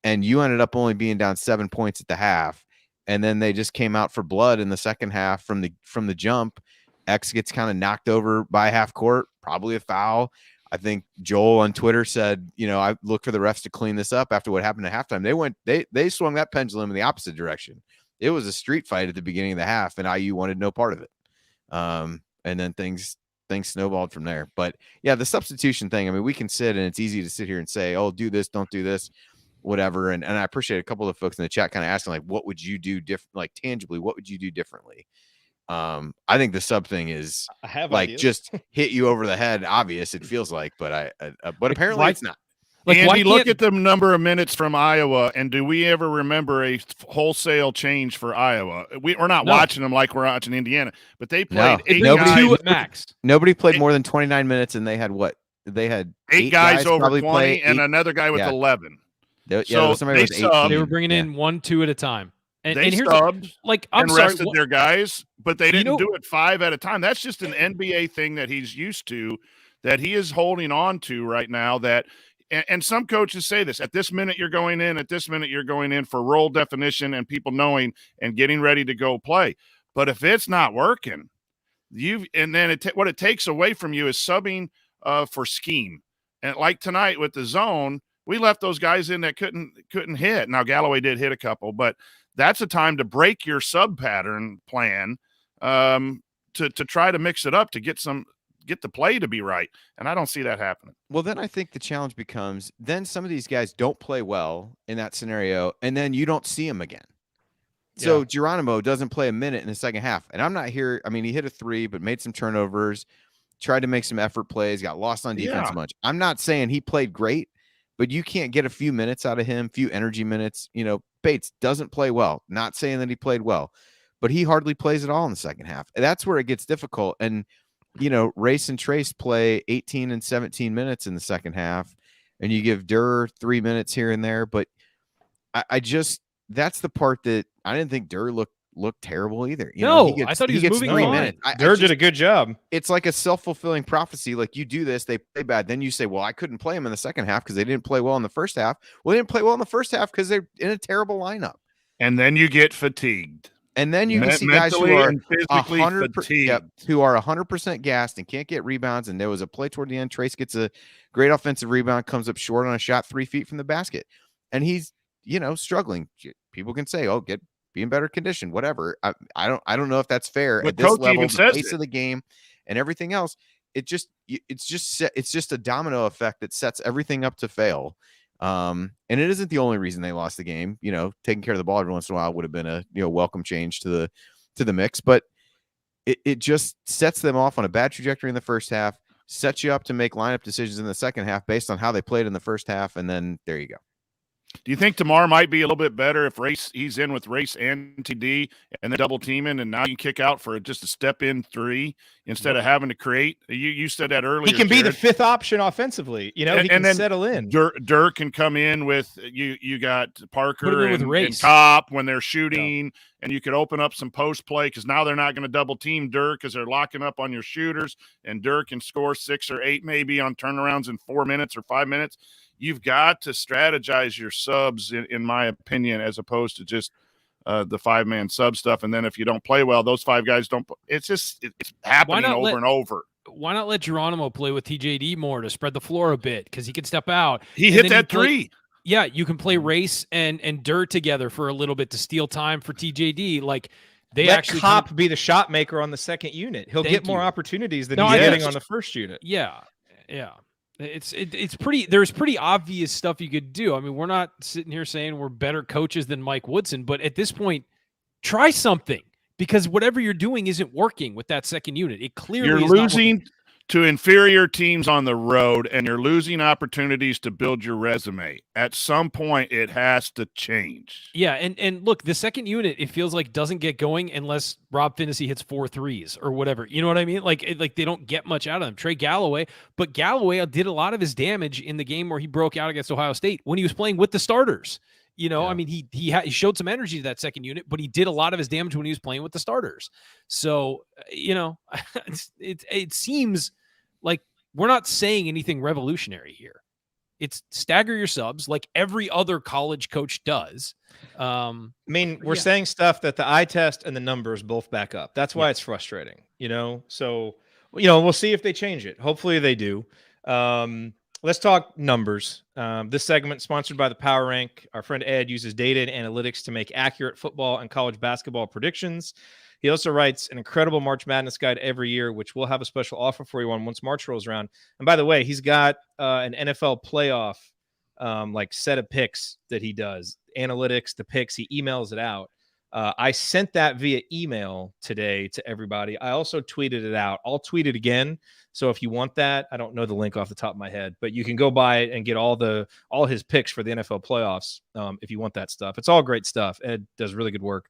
And you ended up only being down 7 points at the half. And then they just came out for blood in the second half from the jump. X gets kind of knocked over by half court, probably a foul. I think Joel on Twitter said, I look for the refs to clean this up after what happened at halftime. They swung that pendulum in the opposite direction. It was a street fight at the beginning of the half, and IU wanted no part of it. And then things snowballed from there. But yeah, the substitution thing, I mean, we can sit, and it's easy to sit here and say, oh, do this, don't do this, whatever. And I appreciate a couple of folks in the chat kind of asking, like, what would you do different? Like, tangibly, what would you do differently? I think the sub thing is ideas. Just hit you over the head. Obvious, it feels like, but but apparently it's not. Like, Andy, look at the number of minutes from Iowa, and do we ever remember a wholesale change for Iowa? We're not watching them like we're watching Indiana, but they played 8 guys at max. Nobody played more than 29 minutes, and they had what? They had 8 guys over 20, and another guy with 11. They were bringing in 1-2 at a time. And they here's subbed I'm rested their guys, but they didn't do it 5 at a time. That's just an NBA thing that he's used to, that he is holding on to right now. And some coaches say this: at this minute you're going in, at this minute you're going in for role definition and people knowing and getting ready to go play. But if it's not working, what it takes away from you is subbing for scheme. And like tonight with the zone, we left those guys in that couldn't hit. Now Galloway did hit a couple, but that's a time to break your sub pattern plan to try to mix it up to get the play to be right. And I don't see that happening. Well, then I think the challenge becomes then some of these guys don't play well in that scenario, and then you don't see them again. So Yeah. Geronimo doesn't play a minute in the second half. And I'm not here. I mean, he hit a 3, but made some turnovers, tried to make some effort plays, got lost on defense Yeah. much. I'm not saying he played great, but you can't get a few minutes out of him, few energy minutes. You know, Bates doesn't play well. Not saying that he played well, but he hardly plays at all in the second half. And that's where it gets difficult. And, you know, Race and Trace play 18 and 17 minutes in the second half, and you give Durr 3 minutes here and there. But I just, that's the part that I didn't think Durr looked terrible either. You know, I thought he was gets moving 3 fine. minutes. Durr did a good job. It's like a self-fulfilling prophecy. Like, you do this, they play bad. Then you say, well, I couldn't play them in the second half because they didn't play well in the first half. Well, they didn't play well in the first half because they're in a terrible lineup. And then you get fatigued. And then you can see guys who Mentally are and physically 100%, fatigued. who are 100% gassed and can't get rebounds. And there was a play toward the end. Trace gets a great offensive rebound, comes up short on a shot 3 feet from the basket. And he's, you know, struggling. People can say, oh, be in better condition, whatever. I don't know if that's fair But at this coach level, even the says pace it. of the game and everything else. It's just a domino effect that sets everything up to fail. And it isn't the only reason they lost the game. You know, taking care of the ball every once in a while would have been a, you know, welcome change to the mix, but it just sets them off on a bad trajectory in the first half, sets you up to make lineup decisions in the second half based on how they played in the first half, and then there you go. Do you think tomorrow might be a little bit better if he's in with Race and TD and then double teaming, and now you can kick out for just a step in 3 instead of having to create? You said that earlier. He can be the Jared. 5th option offensively. You know, he can then settle in. Dirk can come in with you got Put him Parker in with and Race. Copp when they're shooting, and you could open up some post play because now they're not going to double team Dirk because they're locking up on your shooters, and Dirk can score 6 or 8 maybe on turnarounds in 4 minutes or 5 minutes. You've got to strategize your subs, in my opinion, as opposed to just the 5-man sub stuff. And then if you don't play well, those 5 guys don't. It's just it's happening over and over. Why not let Geronimo play with TJD more to spread the floor a bit because he can step out. He hit that 3. Yeah, you can play Race and Durr together for a little bit to steal time for TJD. Like they Let actually Copp be the shot maker on the second unit. He'll get more opportunities than he's getting on the first unit. Yeah. It's pretty. There's pretty obvious stuff you could do. I mean, we're not sitting here saying we're better coaches than Mike Woodson, but at this point, try something because whatever you're doing isn't working with that second unit. It clearly you're is not losing working. To inferior teams on the road, and you're losing opportunities to build your resume. At some point, it has to change. Yeah, and look, the second unit, it feels like doesn't get going unless Rob Finney hits 4 threes or whatever. You know what I mean? Like they don't get much out of them. Trey Galloway, but Galloway did a lot of his damage in the game where he broke out against Ohio State when he was playing with the starters. You know, Yeah. I mean, he showed some energy to that second unit, but he did a lot of his damage when he was playing with the starters. So, you know, it seems like we're not saying anything revolutionary here. It's stagger your subs like every other college coach does. I mean, we're saying stuff that the eye test and the numbers both back up. That's why it's frustrating, you know? So, you know, we'll see if they change it. Hopefully they do. Let's talk numbers. This segment sponsored by the Power Rank. Our friend Ed uses data and analytics to make accurate football and college basketball predictions. He also writes an incredible March Madness guide every year, which we'll have a special offer for you on once March rolls around. And by the way, he's got an NFL playoff like set of picks that he does. Analytics, the picks, he emails it out. I sent that via email today to everybody. I also tweeted it out. I'll tweet it again. So if you want that, I don't know the link off the top of my head, but you can go buy it and get all his picks for the NFL playoffs if you want that stuff. It's all great stuff. Ed does really good work.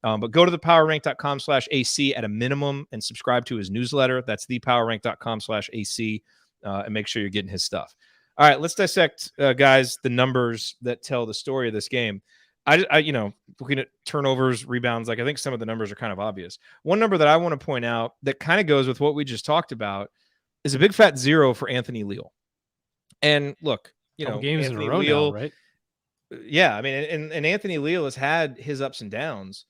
But go to thepowerrank.com/AC at a minimum and subscribe to his newsletter. That's thepowerrank.com/AC and make sure you're getting his stuff. All right, let's dissect, guys, the numbers that tell the story of this game. I you know, looking at turnovers, rebounds, like I think some of the numbers are kind of obvious. One number that I want to point out that kind of goes with what we just talked about is a big fat 0 for Anthony Leal. And look, you know, games Anthony in a row Leal, now, right? Yeah, I mean, and Anthony Leal has had his ups and downs.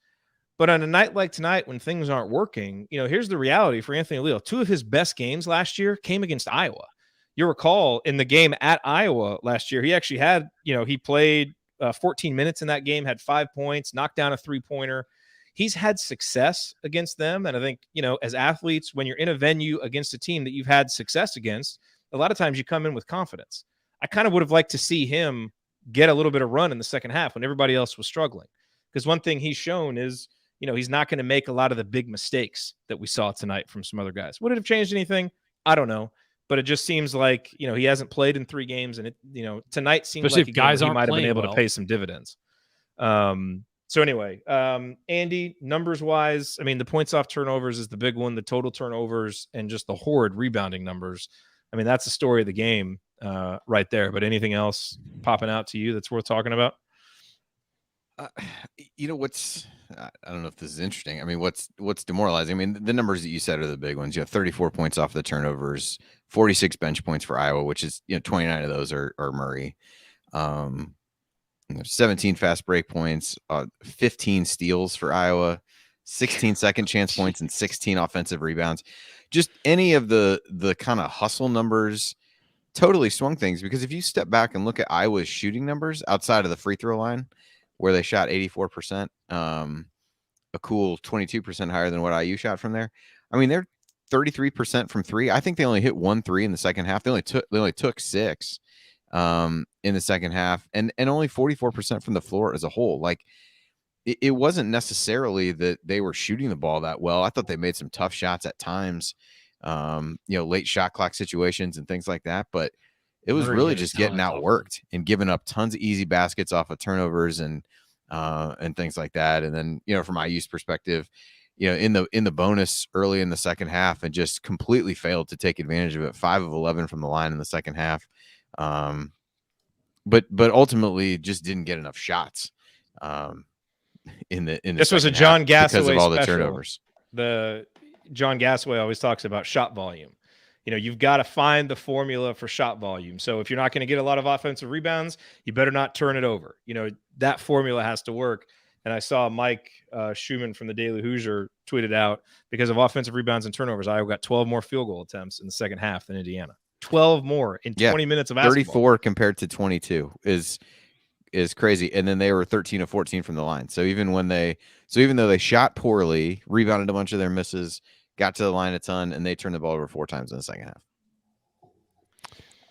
But on a night like tonight, when things aren't working, you know, here's the reality for Anthony Leal. 2 of his best games last year came against Iowa. You recall in the game at Iowa last year, he actually had, you know, he played 14 minutes in that game, had 5 points, knocked down a 3-pointer. he's had success against them. And I think, as athletes, when you're in a venue against a team that you've had success against, a lot of times you come in with confidence. I kind of would have liked to see him get a little bit of run in the second half when everybody else was struggling. Because one thing he's shown is, he's not going to make a lot of the big mistakes that we saw tonight from some other guys. Would it have changed anything? I don't know. But it just seems like, he hasn't played in 3 games. And, tonight seems Especially like if guys he aren't might have been playing able well. to pay some dividends. So anyway, Andy, numbers-wise, I mean, the points off turnovers is the big one, the total turnovers, and just the horrid rebounding numbers. I mean, that's the story of the game right there. But anything else popping out to you that's worth talking about? What's I don't know if this is interesting. I mean, what's demoralizing? I mean, the numbers that you said are the big ones. 34 points off the turnovers, 46 bench points for Iowa, which is 29 of those are Murray. 17 fast break points, 15 steals for Iowa, 16 second chance points, and 16 offensive rebounds. Just any of the kind of hustle numbers totally swung things, because if you step back and look at Iowa's shooting numbers outside of the free throw line, where they shot 84%, a cool 22% higher than what IU shot from there. I mean, they're 33% from 3. I think they only hit 1 3 in the second half. They only took 6 in the second half, and only 44% from the floor as a whole. Like, it wasn't necessarily that they were shooting the ball that well. I thought they made some tough shots at times, late shot clock situations and things like that, but it was Murray really hit a just ton getting of tough outworked and giving up tons of easy baskets off of turnovers and things like that. And then, from IU's perspective, in the bonus early in the second half, and just completely failed to take advantage of it. 5 of 11 from the line in the second half. But ultimately just didn't get enough shots. This was a John Gassaway because of all the special. turnovers. The John Gassaway always talks about shot volume. You've got to find the formula for shot volume. So if you're not going to get a lot of offensive rebounds, you better not turn it over. That formula has to work. And I saw Mike Schumann from the Daily Hoosier tweeted out, because of offensive rebounds and turnovers, Iowa got 12 more field goal attempts in the second half than Indiana. 12 more in 20 minutes of basketball. 34 compared to 22 is crazy. And then they were 13 of 14 from the line. So even though they shot poorly, rebounded a bunch of their misses, got to the line a ton, and they turned the ball over 4 times in the second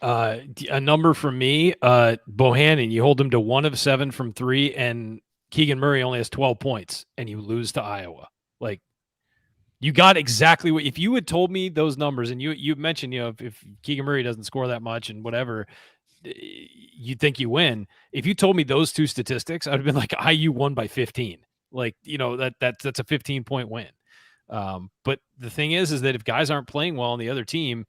half. A number from me, Bohannon, you hold him to 1 of 7 from 3, and Keegan Murray only has 12 points, and you lose to Iowa. Like, you got exactly what, if you had told me those numbers, and you mentioned, if Keegan Murray doesn't score that much and whatever, you'd think you win. If you told me those 2 statistics, I'd have been like, IU won by 15. Like, that's a 15-point win. But the thing is that if guys aren't playing well on the other team,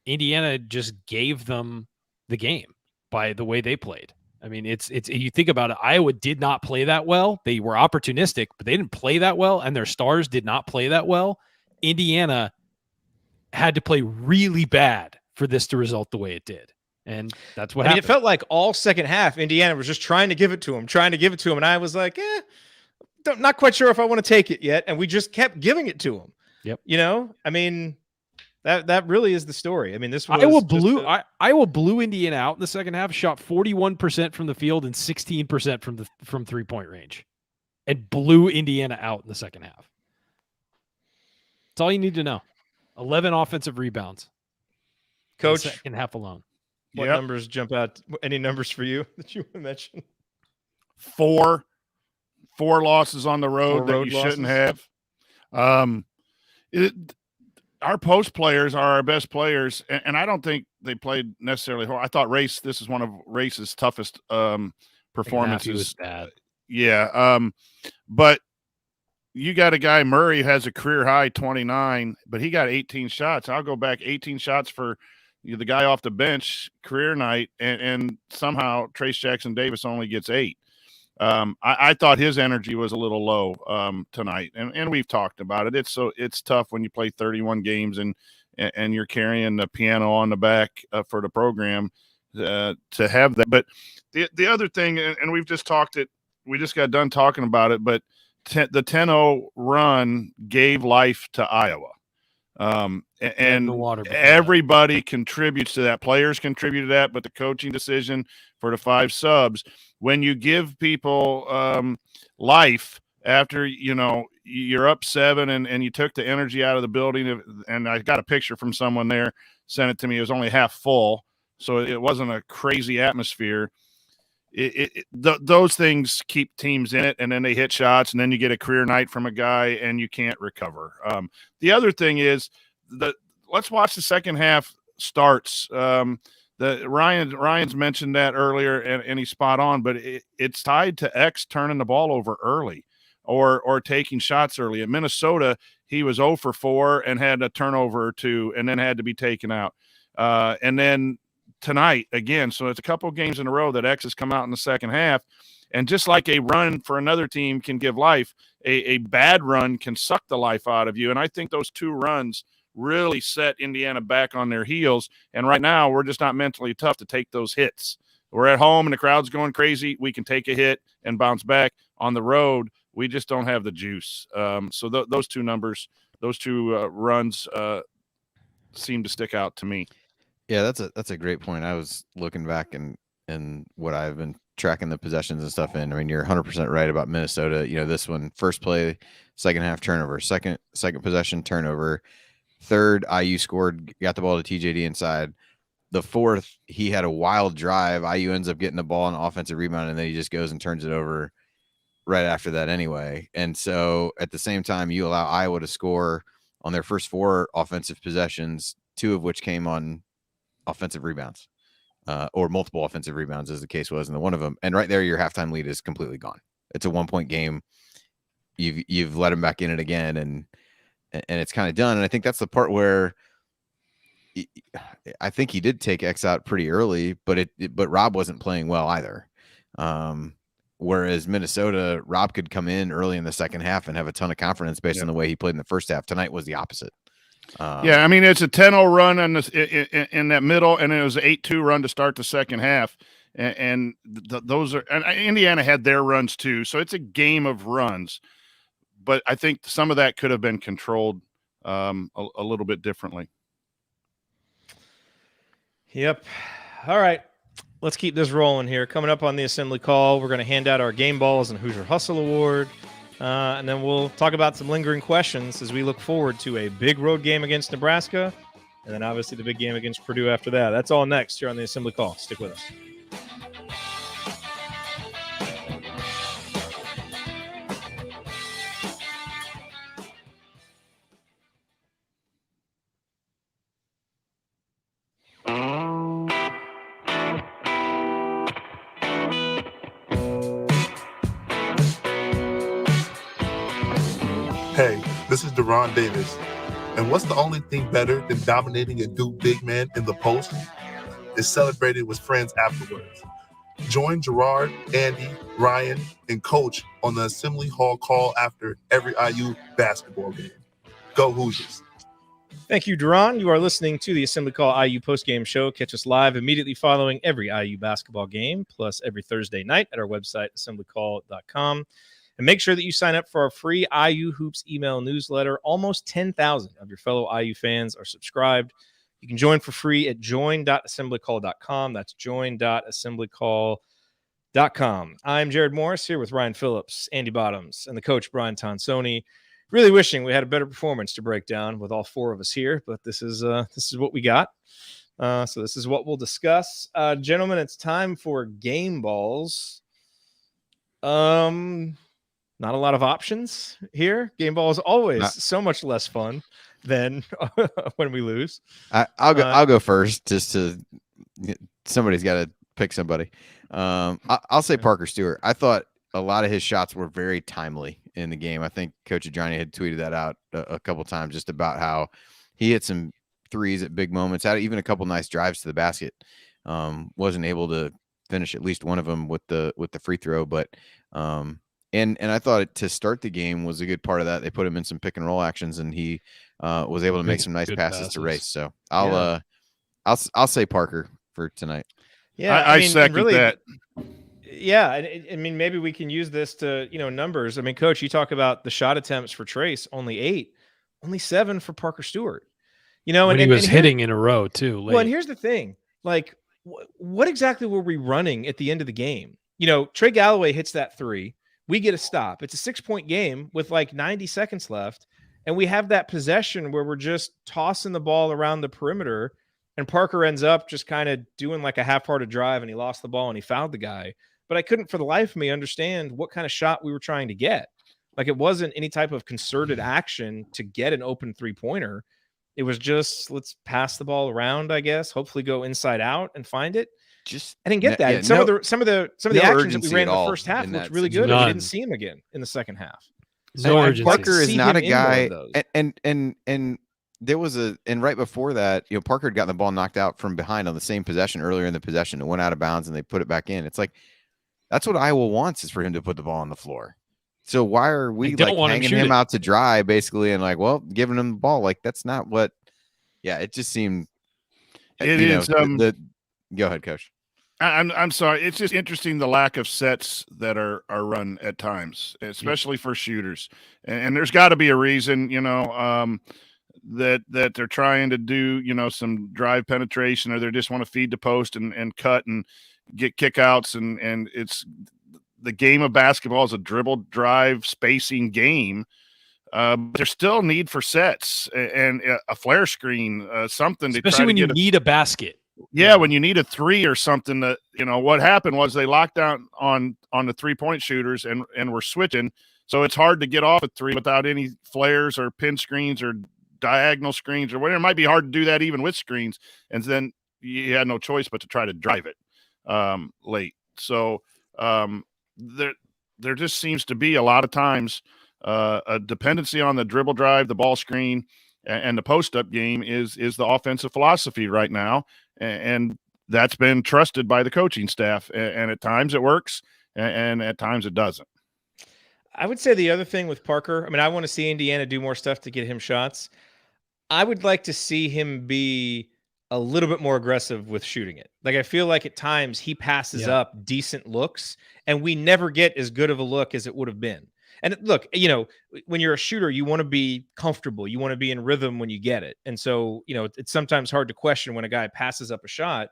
Indiana just gave them the game by the way they played. I mean, it's you think about it, Iowa did not play that well. They were opportunistic, but they didn't play that well, and their stars did not play that well. Indiana had to play really bad for this to result the way it did. And that's what happened. It felt like all second half, Indiana was just trying to give it to him. And I was like, not quite sure if I want to take it yet. And we just kept giving it to him. Yep. I mean, that really is the story. I mean, this was Iowa blew Indiana out in the second half, shot 41% from the field and 16% from 3-point range, and blew Indiana out in the second half. That's all you need to know. 11 offensive rebounds. Coach, second half alone. What numbers jump out? Any numbers for you that you want to mention? 4 losses on the road that you shouldn't have. Our post players are our best players, and I don't think they played necessarily hard. I thought this is one of Race's toughest performances. Was bad. Yeah, but you got a guy, Murray, has a career high 29, but he got 18 shots. I'll go back 18 shots for the guy off the bench, career night, and somehow Trace Jackson Davis only gets 8. I thought his energy was a little low tonight, and we've talked about it. It's tough when you play 31 games and you're carrying the piano on the back for the program to have that. But the other thing, and we just got done talking about it, but the 10-0 run gave life to Iowa. And everybody contributes to that. Players contribute to that, but the coaching decision for the 5 subs, when you give people life, after, you're up 7 and you took the energy out of the building. And I got a picture from someone there, sent it to me. It was only half full, so it wasn't a crazy atmosphere. Those things keep teams in it, and then they hit shots, and then you get a career night from a guy, and you can't recover. The other thing is let's watch the second half starts. Ryan's mentioned that earlier, and he's spot on, but it's tied to X turning the ball over early or taking shots early. At Minnesota, he was 0 for 4 and had a turnover or 2, and then had to be taken out. And then tonight again, so it's a couple of games in a row that X has come out in the second half, and just like a run for another team can give life, a bad run can suck the life out of you. And I think those 2 runs really set Indiana back on their heels, and right now we're just not mentally tough to take those hits. We're at home and the crowd's going crazy, we can take a hit and bounce back. On the road, we just don't have the juice. So those 2 numbers, those 2 runs seem to stick out to me. Yeah, that's a great point. I was looking back and what I've been tracking the possessions and stuff in. I mean, you're 100% right about Minnesota. This one, first play, second half turnover, second possession turnover, third IU scored, got the ball to TJD inside. The fourth, he had a wild drive. IU ends up getting the ball on an offensive rebound, and then he just goes and turns it over right after that anyway. And so at the same time, you allow Iowa to score on their first 4 offensive possessions, 2 of which came on offensive rebounds, or multiple offensive rebounds, as the case was in the one of them. And right there, your halftime lead is completely gone. It's a 1-point game. You've let him back in it again, and it's kind of done. And I think that's the part where I think he did take X out pretty early, but Rob wasn't playing well either. Whereas Minnesota, Rob could come in early in the second half and have a ton of confidence based on the way he played in the first half. Tonight was the opposite. I mean, it's a 10-0 run in that middle, and it was an 8-2 run to start the second half. And those are, and Indiana had their runs too. So it's a game of runs, but I think some of that could have been controlled a little bit differently. Yep. All right. Let's keep this rolling here. Coming up on the assembly call, we're going to hand out our game balls and Hoosier Hustle Award. And then we'll talk about some lingering questions as we look forward to a big road game against Nebraska, and then obviously the big game against Purdue after that. That's all next here on the assembly call. Stick with us. Hey, this is Deron Davis. And what's the only thing better than dominating a Duke big man in the post? Is celebrating with friends afterwards. Join Gerard, Andy, Ryan, and Coach on the Assembly Hall call after every IU basketball game. Go Hoosiers. Thank you, Deron. You are listening to the Assembly Call IU postgame show. Catch us live immediately following every IU basketball game, plus every Thursday night at our website, assemblycall.com. And make sure that you sign up for our free IU Hoops email newsletter. Almost 10,000 of your fellow IU fans are subscribed. You can join for free at join.assemblycall.com. That's join.assemblycall.com. I'm Jared Morris here with Ryan Phillips, Andy Bottoms, and the coach, Brian Tonsoni. Really wishing we had a better performance to break down with all 4 of us here, but this is what we got. So this is what we'll discuss. Gentlemen, it's time for game balls. Not a lot of options here. Game ball is always so much less fun than when we lose. I'll go first. Just to somebody's got to pick somebody. I'll say Parker Stewart. I thought a lot of his shots were very timely in the game. I think Coach Adriani had tweeted that out a couple times, just about how he hit some threes at big moments. Had even a couple nice drives to the basket. Wasn't able to finish at least one of them with the free throw, but. And I thought to start the game was a good part of that. They put him in some pick and roll actions, and he was able to make some nice passes to Race. So I'll say Parker for tonight. Yeah, I second really, that. Yeah, I mean, maybe we can use this to numbers. I mean, Coach, you talk about the shot attempts for Trace, only 8, only 7 for Parker Stewart. And he was hitting in a row too. Late. Well, and here's the thing: like, what exactly were we running at the end of the game? Trey Galloway hits that 3. we get a stop. It's a 6-point game with like 90 seconds left. And we have that possession where we're just tossing the ball around the perimeter, and Parker ends up just kind of doing like a half-hearted drive, and he lost the ball and he fouled the guy. But I couldn't for the life of me understand what kind of shot we were trying to get. Like, it wasn't any type of concerted action to get an open three-pointer. It was just, let's pass the ball around, I guess, hopefully go inside out and find it. I didn't get that. Yeah, some of the no actions that we urgency ran in at the all first half in looked that really good. And we None. didn't see him again in the second half. No urgency. Parker is see not him a in more of guy, those. and there was and right before that, Parker had gotten the ball knocked out from behind on the same possession earlier in the possession. It went out of bounds and they put it back in. It's like, that's what Iowa wants, is for him to put the ball on the floor. So why are we don't like want him hanging him shooting. out to dry, basically, and like, well, giving him the ball? Like, that's not what. Yeah, it just seemed. It is. Go ahead, Coach. I'm sorry. It's just interesting, the lack of sets that are run at times, especially for shooters. And there's got to be a reason, that they're trying to do, some drive penetration, or they just want to feed the post and cut and get kickouts. And it's the game of basketball is a dribble, drive, spacing game. There's still need for sets and a flare screen, something, Especially to try when to you get need a basket. Yeah, when you need a three or something. That what happened was they locked down on the 3-point shooters and were switching, so it's hard to get off a three without any flares or pin screens or diagonal screens or whatever. It might be hard to do that even with screens, and then you had no choice but to try to drive it late. So there just seems to be a lot of times a dependency on the dribble drive, the ball screen, and the post-up game is the offensive philosophy right now. And that's been trusted by the coaching staff. And at times it works, and at times it doesn't. I would say the other thing with Parker, I want to see Indiana do more stuff to get him shots. I would like to see him be a little bit more aggressive with shooting it. Like, I feel like at times he passes up decent looks, and we never get as good of a look as it would have been. And look, when you're a shooter, you want to be comfortable. You want to be in rhythm when you get it. And so, it's sometimes hard to question when a guy passes up a shot.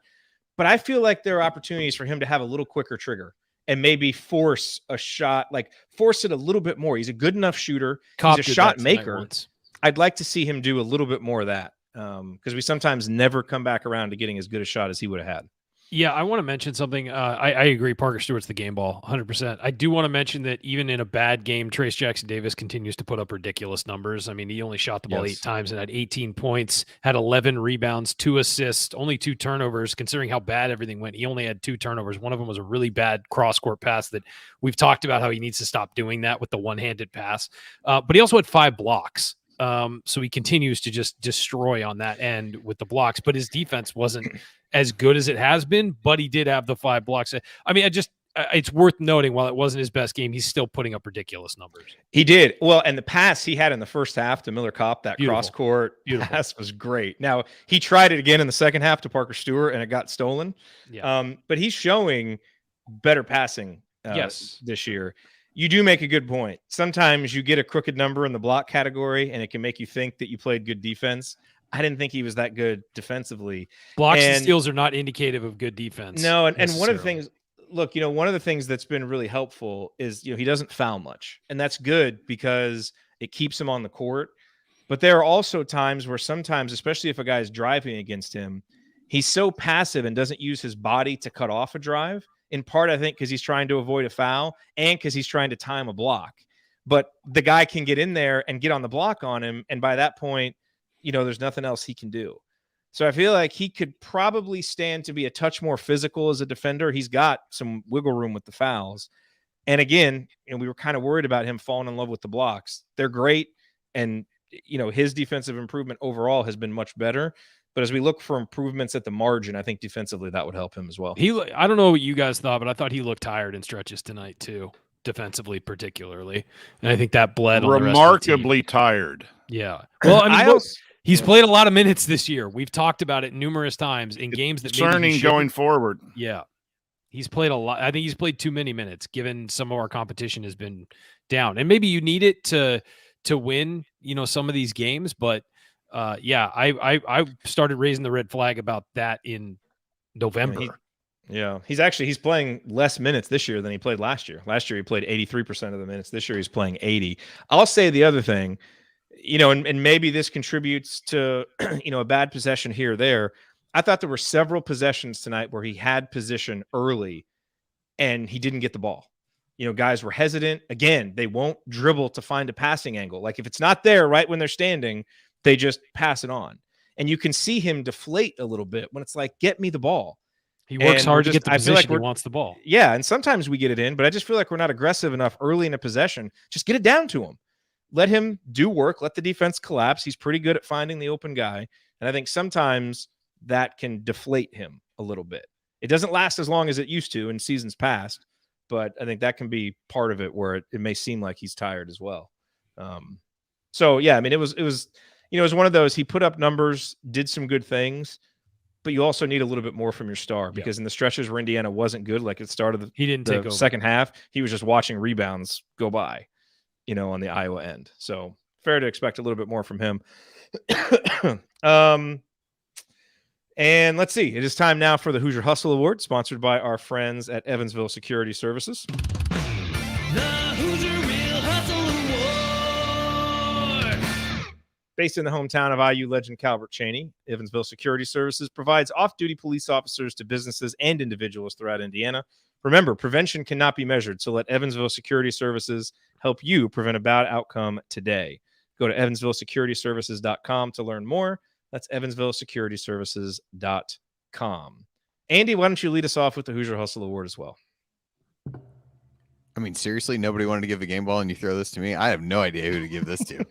But I feel like there are opportunities for him to have a little quicker trigger and maybe force a shot, like force it a little bit more. He's a good enough shooter. Cobb He's a did shot that tonight maker. once. I'd like to see him do a little bit more of that, because we sometimes never come back around to getting as good a shot as he would have had. Yeah, I want to mention something. I agree. Parker Stewart's the game ball, 100%. I do want to mention that even in a bad game, Trace Jackson-Davis continues to put up ridiculous numbers. He only shot the ball 8 times and had 18 points, had 11 rebounds, 2 assists, only 2 turnovers. Considering how bad everything went, he only had 2 turnovers. One of them was a really bad cross-court pass that we've talked about how he needs to stop doing that with the one-handed pass. But he also had 5 blocks. So he continues to just destroy on that end with the blocks, but his defense wasn't as good as it has been, but he did have the 5 blocks. It's worth noting, while it wasn't his best game, he's still putting up ridiculous numbers. He did. Well, and the pass he had in the first half to Miller Kopp, that cross-court pass was great. Now, he tried it again in the second half to Parker Stewart, and it got stolen. Yeah. But he's showing better passing this year. You do make a good point. Sometimes you get a crooked number in the block category, and it can make you think that you played good defense. I didn't think he was that good defensively. Blocks and steals are not indicative of good defense. No, and one of the things, look, one of the things that's been really helpful is, he doesn't foul much. And that's good because it keeps him on the court. But there are also times where sometimes, especially if a guy's driving against him, he's so passive and doesn't use his body to cut off a drive. In part, I think, because he's trying to avoid a foul and because he's trying to time a block. But the guy can get in there and get on the block on him. And by that point, there's nothing else he can do. So I feel like he could probably stand to be a touch more physical as a defender. He's got some wiggle room with the fouls. And again, we were kind of worried about him falling in love with the blocks. They're great. And, his defensive improvement overall has been much better. But as we look for improvements at the margin, I think defensively that would help him as well. I don't know what you guys thought, but I thought he looked tired in stretches tonight too, defensively particularly. And I think that bled on the rest of the remarkably team. tired. Yeah. Well, he's played a lot of minutes this year. We've talked about it numerous times in games that concerning going forward. Yeah. He's played a lot. I think he's played too many minutes given some of our competition has been down. And maybe you need it to win, some of these games, but I started raising the red flag about that in November. Yeah, he's playing less minutes this year than he played last year. Last year he played 83% of the minutes. This year he's playing 80. I'll say the other thing, and maybe this contributes to a bad possession here or there. I thought there were several possessions tonight where he had position early and he didn't get the ball. Guys were hesitant. Again, they won't dribble to find a passing angle. Like if it's not there right when they're standing, they just pass it on. And you can see him deflate a little bit when it's like, get me the ball. He works And hard to get the I feel position like he wants the ball. Yeah, and sometimes we get it in, but I just feel like we're not aggressive enough early in a possession. Just get it down to him. Let him do work. Let the defense collapse. He's pretty good at finding the open guy. And I think sometimes that can deflate him a little bit. It doesn't last as long as it used to in seasons past, but I think that can be part of it where it may seem like he's tired as well. So yeah, I mean, it was one of those, he put up numbers, did some good things, but you also need a little bit more from your star because in the stretches where Indiana wasn't good, like at the start of he didn't take over. Second half, he was just watching rebounds go by, on the Iowa end. So fair to expect a little bit more from him. And let's see. It is time now for the Hoosier Hustle Award, sponsored by our friends at Evansville Security Services. The Hoosier Real Hustle Award. Based in the hometown of IU legend Calvert Chaney, Evansville Security Services provides off-duty police officers to businesses and individuals throughout Indiana. Remember, prevention cannot be measured, so let Evansville Security Services help you prevent a bad outcome today. Go to evansvillesecurityservices.com to learn more. That's evansvillesecurityservices.com. Andy, why don't you lead us off with the Hoosier Hustle Award as well? I mean, seriously, nobody wanted to give the game ball and you throw this to me? I have no idea who to give this to.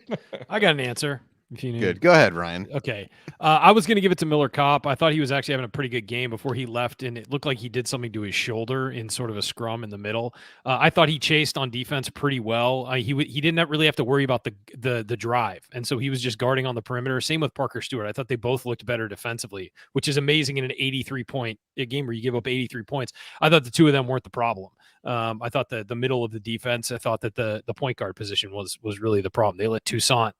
I got an answer. If you need. Good. Go ahead, Ryan. Okay. I was going to give it to Miller Kopp. I thought he was actually having a pretty good game before he left, and it looked like he did something to his shoulder in sort of a scrum in the middle. I thought he chased on defense pretty well. He didn't really have to worry about the drive, and so he was just guarding on the perimeter. Same with Parker Stewart. I thought they both looked better defensively, which is amazing in an 83-point game where you give up 83 points. I thought the two of them weren't the problem. I thought the middle of the defense, I thought that the point guard position was really the problem. They let Toussaint,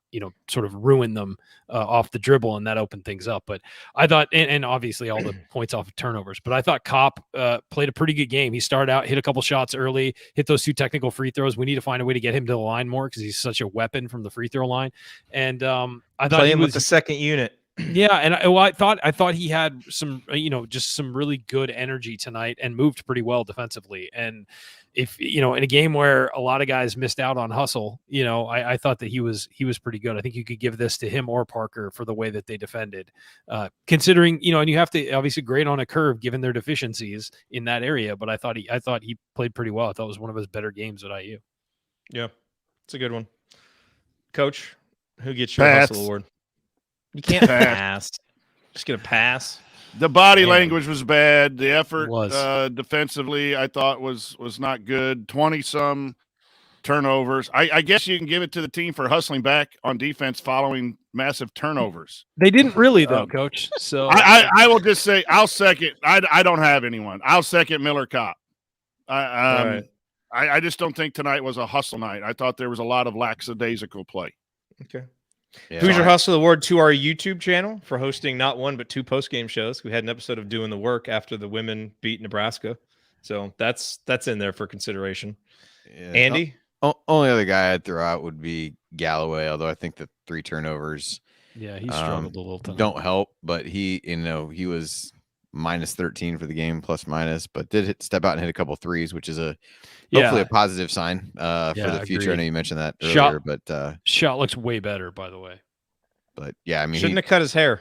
sort of ruin them off the dribble, and that opened things up. But I thought, and obviously all the points off of turnovers, but I thought Kopp played a pretty good game. He started out, hit a couple shots early, hit those 2 technical free throws. We need to find a way to get him to the line more because he's such a weapon from the free throw line. And I thought play him with the second unit. Yeah, and I thought he had some, just some really good energy tonight and moved pretty well defensively. And if in a game where a lot of guys missed out on hustle, I thought that he was pretty good. I think you could give this to him or Parker for the way that they defended, considering and you have to obviously grade on a curve given their deficiencies in that area. But I thought he played pretty well. I thought it was one of his better games at IU. Yeah, it's a good one. Coach, who gets your Pass. Hustle Award? You can't pass. Just get a pass. The body Man. language was bad. The effort Was. defensively, I thought was not good. 20-some turnovers. I guess you can give it to the team for hustling back on defense following massive turnovers. They didn't really though, Coach. So I will just say I'll second. I don't have anyone. I'll second Miller Kopp. I just don't think tonight was a hustle night. I thought there was a lot of lackadaisical play. Okay. Yeah. Hoosier Hustle Award to our YouTube channel for hosting not one but 2 postgame shows. We had an episode of Doing the Work after the women beat Nebraska, so that's in there for consideration. Yeah. Andy, Only other guy I'd throw out would be Galloway, although I think the 3 turnovers yeah, he struggled a little. don't help. But he was minus 13 for the game, plus minus, but did step out and hit a couple threes, which is hopefully a positive sign for the future. Agreed. I know you mentioned that earlier, but Shot looks way better, by the way. But yeah, I mean, shouldn't have cut his hair.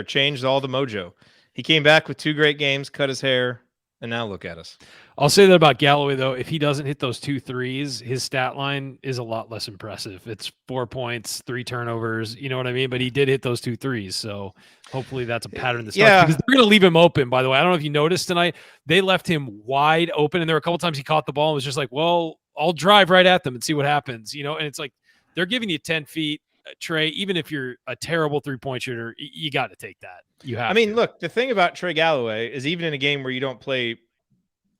Changed all the mojo. He came back with 2 great games, cut his hair, and now look at us. I'll say that about Galloway, though. If he doesn't hit those 2 threes, his stat line is a lot less impressive. It's 4 points, 3 turnovers. You know what I mean? But he did hit those 2 threes. So hopefully that's a pattern that starts. Yeah. Because they're going to leave him open, by the way. I don't know if you noticed tonight. They left him wide open. And there were a couple times he caught the ball and was just like, well, I'll drive right at them and see what happens. And it's like they're giving you 10 feet. Trey, even if you're a terrible 3-point shooter, you got to take that. You have. Look, the thing about Trey Galloway is even in a game where you don't play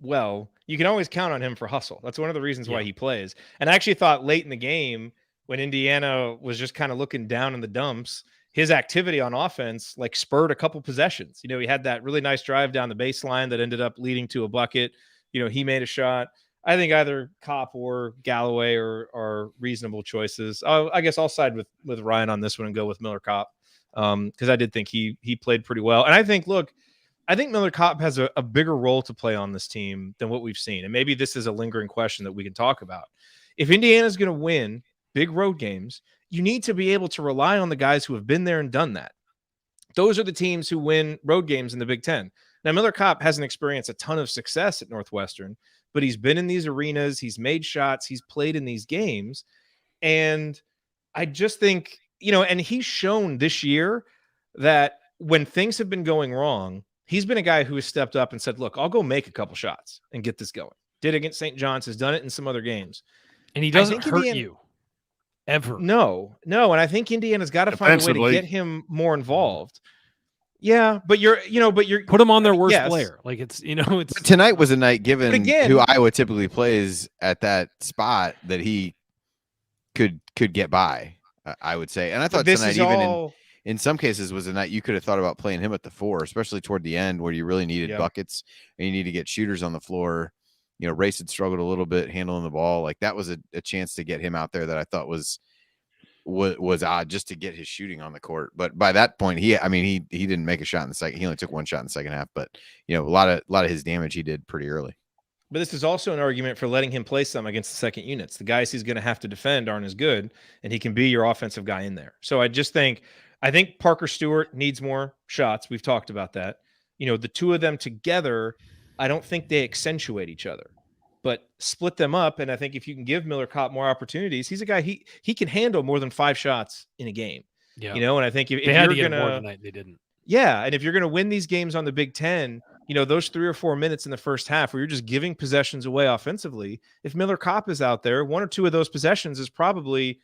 well, you can always count on him for hustle. That's one of the reasons why he plays. And I actually thought late in the game when Indiana was just kind of looking down in the dumps, his activity on offense like spurred a couple possessions. He had that really nice drive down the baseline that ended up leading to a bucket. He made a shot. I think either Kopp or Galloway are reasonable choices. I guess I'll side with Ryan on this one and go with Miller Kopp, because I did think he played pretty well. And I think Miller Kopp has a bigger role to play on this team than what we've seen. And maybe this is a lingering question that we can talk about. If Indiana's going to win big road games, you need to be able to rely on the guys who have been there and done that. Those are the teams who win road games in the Big Ten. Now, Miller Kopp hasn't experienced a ton of success at Northwestern, but he's been in these arenas. He's made shots. He's played in these games. And I just think, and he's shown this year that when things have been going wrong, he's been a guy who has stepped up and said, look, I'll go make a couple shots and get this going. Did it against St. John's, has done it in some other games. And he doesn't hurt you ever. No. And I think Indiana's got to find a way to get him more involved. Yeah, but you're put him on their worst player. Like it's tonight was a night given who Iowa typically plays at that spot that he could get by, I would say. And I thought tonight even in some cases was a night you could have thought about playing him at the 4, especially toward the end where you really needed buckets and you need to get shooters on the floor. Race had struggled a little bit handling the ball. Like that was a chance to get him out there that I thought was odd, just to get his shooting on the court. But by that point, he didn't make a shot in the second. He only took one shot in the second half. But a lot of his damage he did pretty early. But this is also an argument for letting him play some against the second units. The guys he's going to have to defend aren't as good, and he can be your offensive guy in there. So I think Parker Stewart needs more shots. We've talked about that. The two of them together, I don't think they accentuate each other, but split them up. And I think if you can give Miller Kopp more opportunities, he's a guy, he can handle more than 5 shots in a game. Yeah. And I think if they had to get more tonight, they didn't. Yeah. And if you're going to win these games on the Big Ten, those 3 or 4 minutes in the first half where you're just giving possessions away offensively, if Miller Kopp is out there, 1 or 2 of those possessions you're probably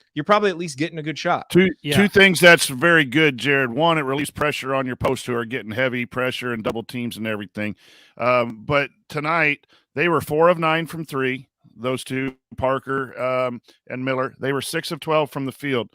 at least getting a good shot. Two things that's very good, Jared. One, it relieves pressure on your posts who are getting heavy pressure and double teams and everything. But tonight they were 4 of 9 from 3. Those two, Parker and Miller, they were 6 of 12 from the field.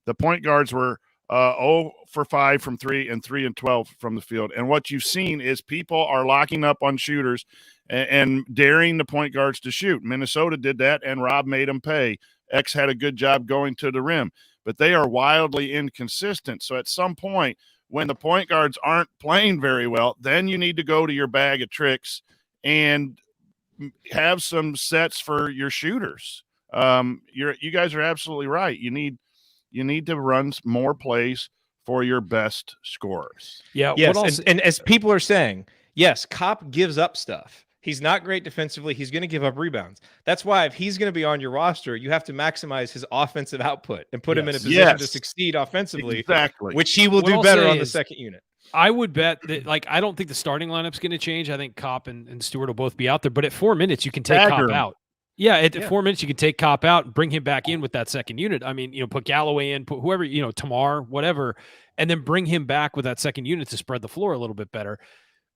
The point guards were 0 for 5 from 3 and 3 and 12 from the field. And what you've seen is people are locking up on shooters and daring the point guards to shoot. Minnesota did that, and Rob made them pay. X had a good job going to the rim, but they are wildly inconsistent. So at some point, when the point guards aren't playing very well, then you need to go to your bag of tricks and have some sets for your shooters. You guys are absolutely right. You need to run more plays for your best scorers. Yeah. Yes. And as people are saying, yes, Kopp gives up stuff. He's not great defensively. He's going to give up rebounds. That's why if he's going to be on your roster, you have to maximize his offensive output and put him in a position to succeed offensively, exactly, which he will do better on the second unit. I would bet that, I don't think the starting lineup's going to change. I think Kopp and Stewart will both be out there. But at 4 minutes, you can take Kopp out. Yeah, at 4 minutes, you can take Kopp out and bring him back in with that second unit. I mean, put Galloway in, put whoever, Tamar, whatever, and then bring him back with that second unit to spread the floor a little bit better.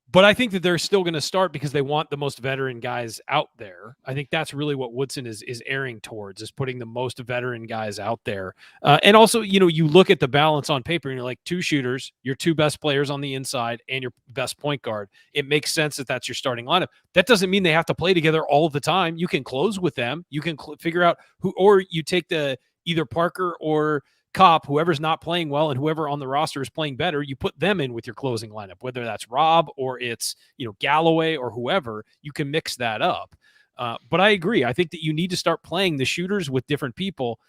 But I think that they're still going to start because they want the most veteran guys out there. I think that's really what Woodson is erring towards, is putting the most veteran guys out there. And also, you look at the balance on paper and you're like 2 shooters, your 2 best players on the inside, and your best point guard. It makes sense that that's your starting lineup. That doesn't mean they have to play together all the time. You can close with them. You can figure out who, or you take either Parker or Kopp, whoever's not playing well and whoever on the roster is playing better, you put them in with your closing lineup, whether that's Rob or it's, Galloway or whoever. You can mix that up. But I agree. I think that you need to start playing the shooters with different people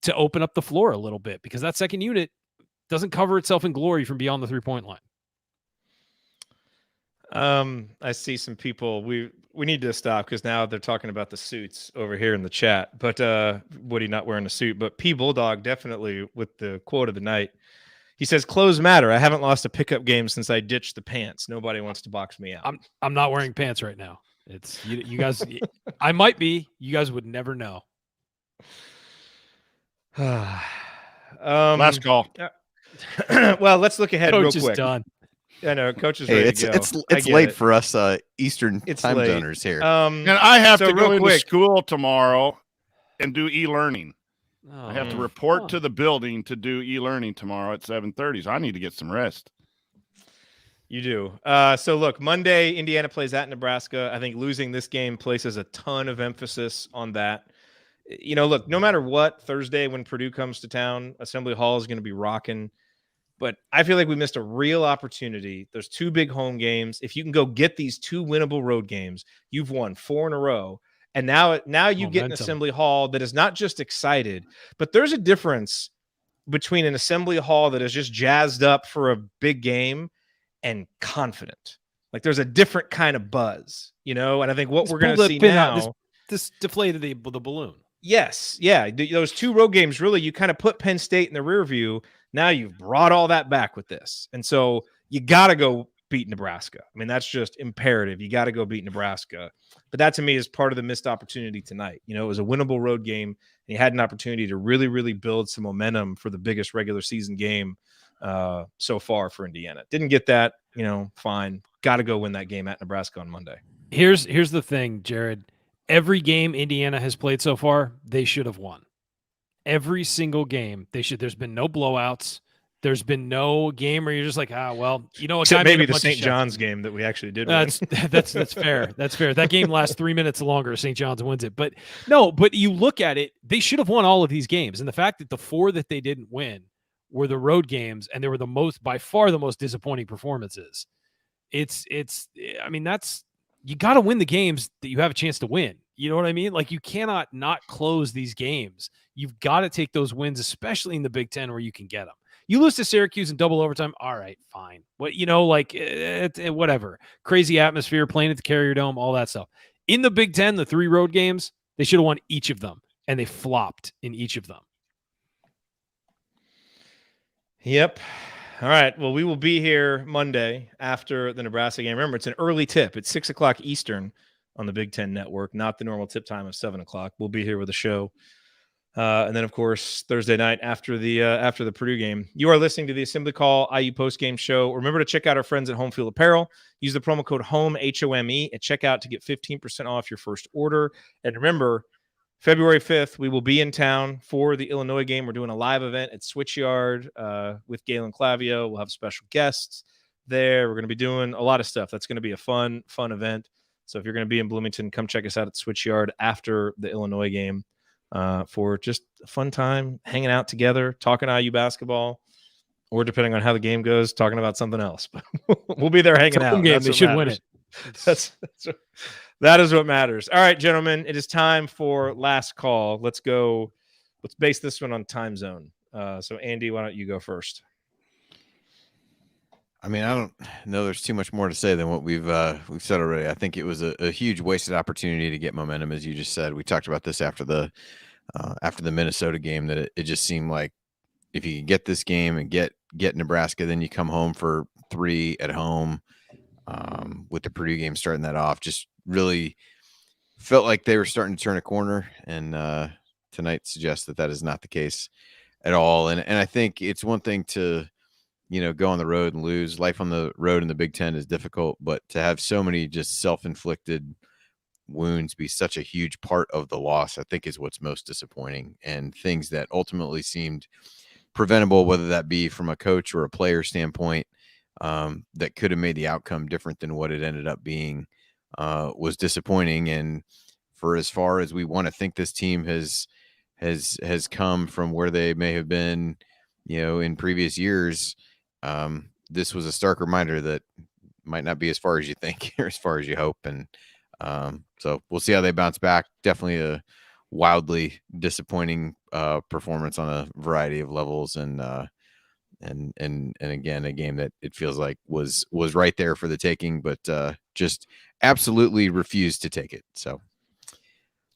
to open up the floor a little bit, because that second unit doesn't cover itself in glory from beyond the 3-point line. I see some people. We need to stop because now they're talking about the suits over here in the chat. But Woody not wearing a suit, but P Bulldog definitely with the quote of the night. He says, "Clothes matter. I haven't lost a pickup game since I ditched the pants. Nobody wants to box me out." I'm not wearing pants right now. It's you guys. I might be. You guys would never know. Last call. Well, let's look ahead Coach real quick. Is done. I know, Coach is ready to go. It's late for us Eastern time zoners here. And I have to go into school tomorrow and do e-learning. I have to report to the building to do e-learning tomorrow at 7:30. So I need to get some rest. You do. So look, Monday, Indiana plays at Nebraska. I think losing this game places a ton of emphasis on that. You know, look, no matter what, Thursday when Purdue comes to town, Assembly Hall is going to be rocking. But I feel like we missed a real opportunity. There's 2 big home games. If you can go get these 2 winnable road games, you've won 4 in a row. And now you get an Assembly Hall that is not just excited, but there's a difference between an Assembly Hall that is just jazzed up for a big game and confident. Like there's a different kind of buzz, you know? And I think what we're going to see now, this deflated the balloon. Yes. Yeah. Those 2 road games, really, you kind of put Penn State in the rear view. Now you've brought all that back with this. And so you got to go beat Nebraska. I mean, that's just imperative. You got to go beat Nebraska. But that to me is part of the missed opportunity tonight. You know, it was a winnable road game, and you had an opportunity to really, really build some momentum for the biggest regular season game so far for Indiana. Didn't get that, you know, fine. Got to go win that game at Nebraska on Monday. Here's the thing, Jared. Every game Indiana has played so far, they should have won. Every single game, they should. There's been no blowouts. There's been no game where you're just like, except maybe the St. John's game that we actually did win. That's fair. That's fair. That game lasts 3 minutes longer. St. John's wins it. But you look at it, they should have won all of these games. And the fact that the 4 that they didn't win were the road games, and they were by far the most disappointing performances. I mean, you got to win the games that you have a chance to win. You know what I mean? Like, you cannot not close these games. You've got to take those wins, especially in the Big Ten where you can get them. You lose to Syracuse in double overtime. All right, fine. Whatever. Crazy atmosphere, playing at the Carrier Dome, all that stuff. In the Big Ten, the 3 road games, they should have won each of them, and they flopped in each of them. Yep. All right. Well, we will be here Monday after the Nebraska game. Remember, it's an early tip. It's 6:00 Eastern on the Big Ten Network, not the normal tip time of 7:00. We'll be here with a show. And then, of course, Thursday night after the Purdue game. You are listening to the Assembly Call IU postgame show. Remember to check out our friends at Home Field Apparel. Use the promo code HOME, HOME, at checkout to get 15% off your first order. And remember, February 5th, we will be in town for the Illinois game. We're doing a live event at Switchyard with Galen Clavio. We'll have special guests there. We're going to be doing a lot of stuff. That's going to be a fun event. So if you're going to be in Bloomington, come check us out at Switchyard after the Illinois game for just a fun time, hanging out together, talking IU basketball, or depending on how the game goes, talking about something else. But we'll be there hanging out. Game, they should win it. That is what matters. All right, gentlemen, it is time for last call. Let's go. Let's base this one on time zone. So, Andy, why don't you go first? I mean, I don't know there's too much more to say than what we've said already. I think it was a huge wasted opportunity to get momentum, as you just said. We talked about this after the Minnesota game, that it just seemed like if you get this game and get Nebraska, then you come home for 3 at home. With the Purdue game starting that off, just really felt like they were starting to turn a corner, and tonight suggests that is not the case at all. And I think it's one thing to, go on the road and lose. Life on the road in the Big Ten is difficult, but to have so many just self-inflicted wounds be such a huge part of the loss, I think is what's most disappointing, and things that ultimately seemed preventable, whether that be from a coach or a player standpoint, that could have made the outcome different than what it ended up being, was disappointing. And for as far as we want to think this team has come from where they may have been, in previous years, this was a stark reminder that might not be as far as you think or as far as you hope. And so we'll see how they bounce back. Definitely a wildly disappointing performance on a variety of levels, and again, a game that it feels like was right there for the taking, but just absolutely refused to take it. So,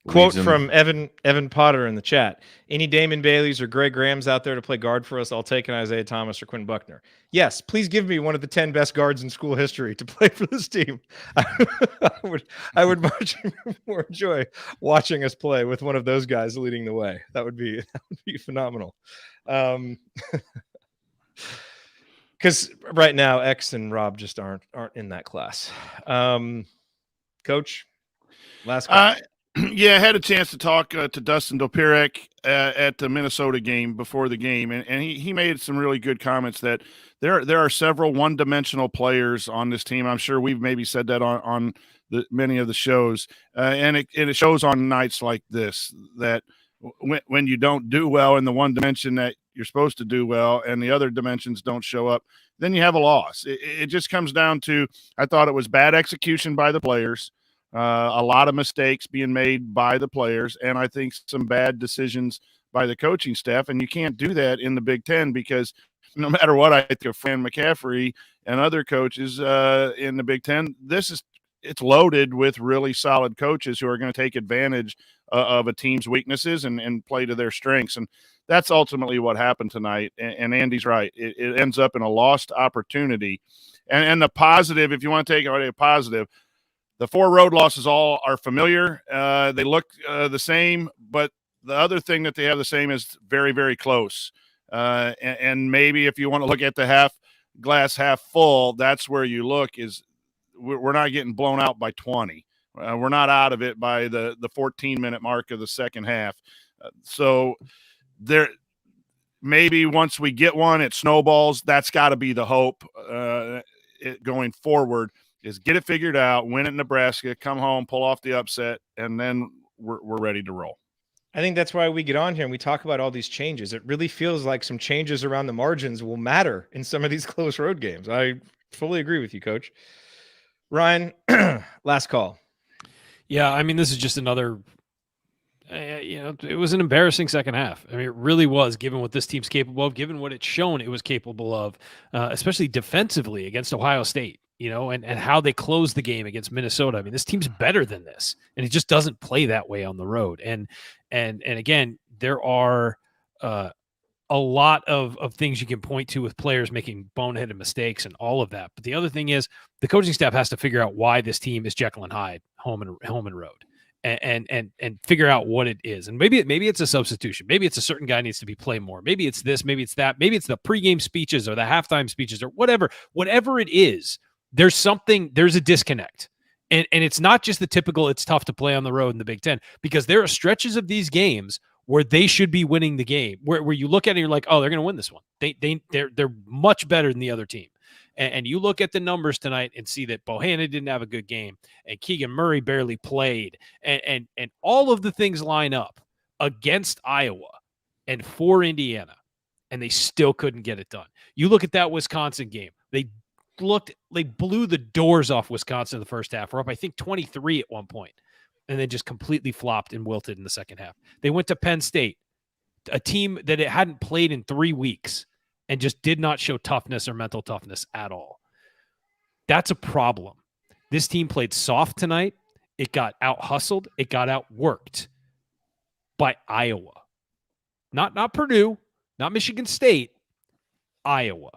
quote from Evan Potter in the chat: any Damon Baileys or Greg Grahams out there to play guard for us, I'll take an Isaiah Thomas or Quinn Buckner. Yes, please give me one of the 10 best guards in school history to play for this team. I would much more enjoy watching us play with one of those guys leading the way. That would be phenomenal. Because right now, X and Rob just aren't in that class. Coach, last call. Yeah, I had a chance to talk to Dustin Dopirek. at the Minnesota game before the game, and he made some really good comments that there are several one-dimensional players on this team. I'm sure we've maybe said that on many of the shows, and it shows on nights like this that when you don't do well in the one dimension that you're supposed to do well, and the other dimensions don't show up, then you have a loss. It just comes down to, I thought it was bad execution by the players. A lot of mistakes being made by the players, and I think some bad decisions by the coaching staff. And you can't do that in the Big Ten, because no matter what I think of Fran McCaffrey and other coaches in the Big Ten, it's loaded with really solid coaches who are going to take advantage of a team's weaknesses and play to their strengths. And that's ultimately what happened tonight. And Andy's right. It ends up in a lost opportunity. And the positive, if you want to take away a positive, the 4 road losses all are familiar. They look the same, but the other thing that they have the same is very, very close. And maybe if you want to look at the glass half full, that's where you look, is we're not getting blown out by 20. We're not out of it by the 14-minute mark of the second half. So there, maybe once we get one, it snowballs. That's got to be the hope going forward, is get it figured out, win at Nebraska, come home, pull off the upset, and then we're ready to roll. I think that's why we get on here and we talk about all these changes. It really feels like some changes around the margins will matter in some of these close road games. I fully agree with you, Coach. Ryan, last call. Yeah, I mean, this is just another it was an embarrassing second half. I mean, it really was, given what this team's capable of, given what it's shown it was capable of, especially defensively against Ohio State, and how they closed the game against Minnesota. I mean, this team's better than this, and it just doesn't play that way on the road. And again, there are a lot of things you can point to with players making boneheaded mistakes and all of that. But the other thing is, the coaching staff has to figure out why this team is Jekyll and Hyde, home and road. And figure out what it is. And maybe it's a substitution. Maybe it's a certain guy needs to be play more. Maybe it's this, maybe it's that. Maybe it's the pregame speeches or the halftime speeches or whatever it is. There's a disconnect. And it's not just the typical, it's tough to play on the road in the Big Ten, because there are stretches of these games where they should be winning the game, where you look at it and you're like, oh, they're going to win this one. They're much better than the other team. And you look at the numbers tonight and see that Bohanna didn't have a good game, and Keegan Murray barely played, and all of the things line up against Iowa and for Indiana, and they still couldn't get it done. You look at that Wisconsin game. They blew the doors off Wisconsin in the first half. We're up, I think, 23 at one point, and then just completely flopped and wilted in the second half. They went to Penn State, a team that it hadn't played in 3 weeks, and just did not show toughness or mental toughness at all. That's a problem. This team played soft tonight. It got out-hustled. It got outworked by Iowa. Not Purdue, not Michigan State, Iowa.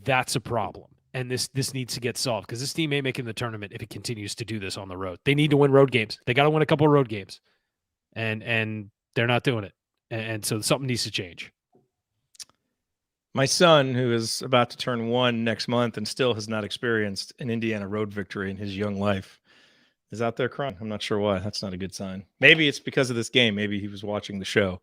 That's a problem. And this needs to get solved, because this team ain't making the tournament if it continues to do this on the road. They need to win road games. They got to win a couple of road games. And they're not doing it. And so something needs to change. My son, who is about to turn 1 next month and still has not experienced an Indiana road victory in his young life, is out there crying. I'm not sure why. That's not a good sign. Maybe it's because of this game. Maybe he was watching the show.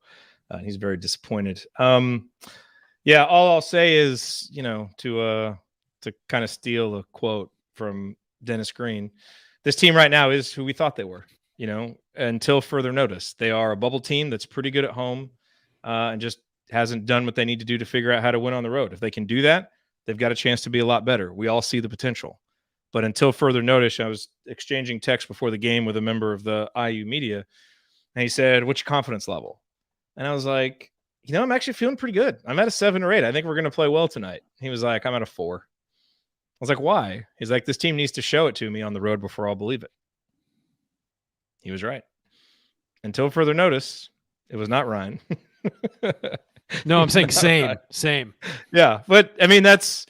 And he's very disappointed. Yeah, all I'll say is, to kind of steal a quote from Dennis Green, this team right now is who we thought they were, until further notice. They are a bubble team that's pretty good at home and just hasn't done what they need to do to figure out how to win on the road. If they can do that, they've got a chance to be a lot better. We all see the potential. But until further notice, I was exchanging text before the game with a member of the IU media, and he said, "What's your confidence level?" And I was like, I'm actually feeling pretty good. I'm at a 7 or 8. I think we're going to play well tonight. He was like, "I'm at a 4. I was like, "Why?" He's like, "This team needs to show it to me on the road before I'll believe it." He was right. Until further notice, it was not Ryan. No, I'm saying same. Yeah, but I mean, it's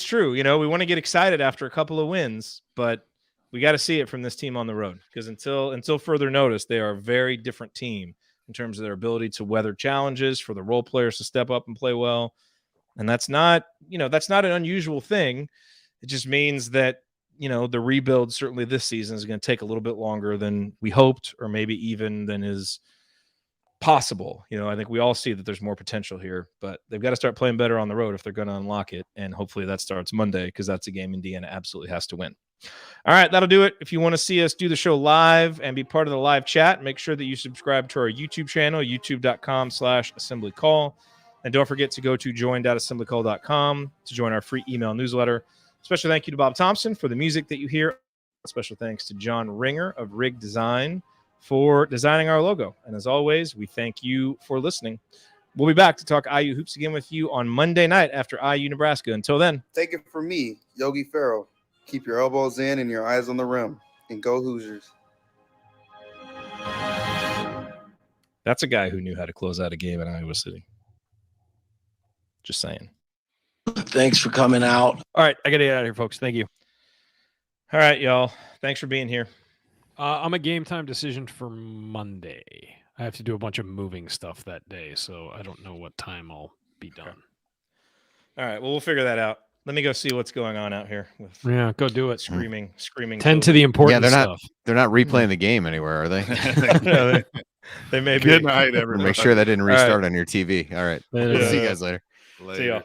true. We want to get excited after a couple of wins, but we got to see it from this team on the road, because until further notice, they are a very different team in terms of their ability to weather challenges, for the role players to step up and play well. And that's not an unusual thing. It just means that, the rebuild certainly this season is going to take a little bit longer than we hoped, or maybe even than is possible. I think we all see that there's more potential here, but they've got to start playing better on the road if they're going to unlock it. And hopefully that starts Monday, because that's a game Indiana absolutely has to win. All right, that'll do it. If you want to see us do the show live and be part of the live chat, make sure that you subscribe to our YouTube channel, youtube.com/assemblycall. And don't forget to go to join.assemblycall.com to join our free email newsletter. Special thank you to Bob Thompson for the music that you hear. Special thanks to John Ringer of Rig Design for designing our logo. And as always, we thank you for listening. We'll be back to talk IU hoops again with you on Monday night after IU Nebraska. Until then, take it from me, Yogi Ferrell. Keep your elbows in and your eyes on the rim. And go Hoosiers. that's a guy who knew how to close out a game in Iowa City. Just saying. Thanks for coming out. All right, I got to get out of here, folks. Thank you. All right, y'all. Thanks for being here. I'm a game time decision for Monday. I have to do a bunch of moving stuff that day, so I don't know what time I'll be done. Okay. All right, well, we'll figure that out. Let me go see what's going on out here. Yeah, go do it. Screaming. Tend to the important stuff. stuff. They're not replaying the game anywhere, are they? No, they may be. Good night, everybody. Make sure that didn't restart on your TV. All right. Yeah. See you guys later. See y'all.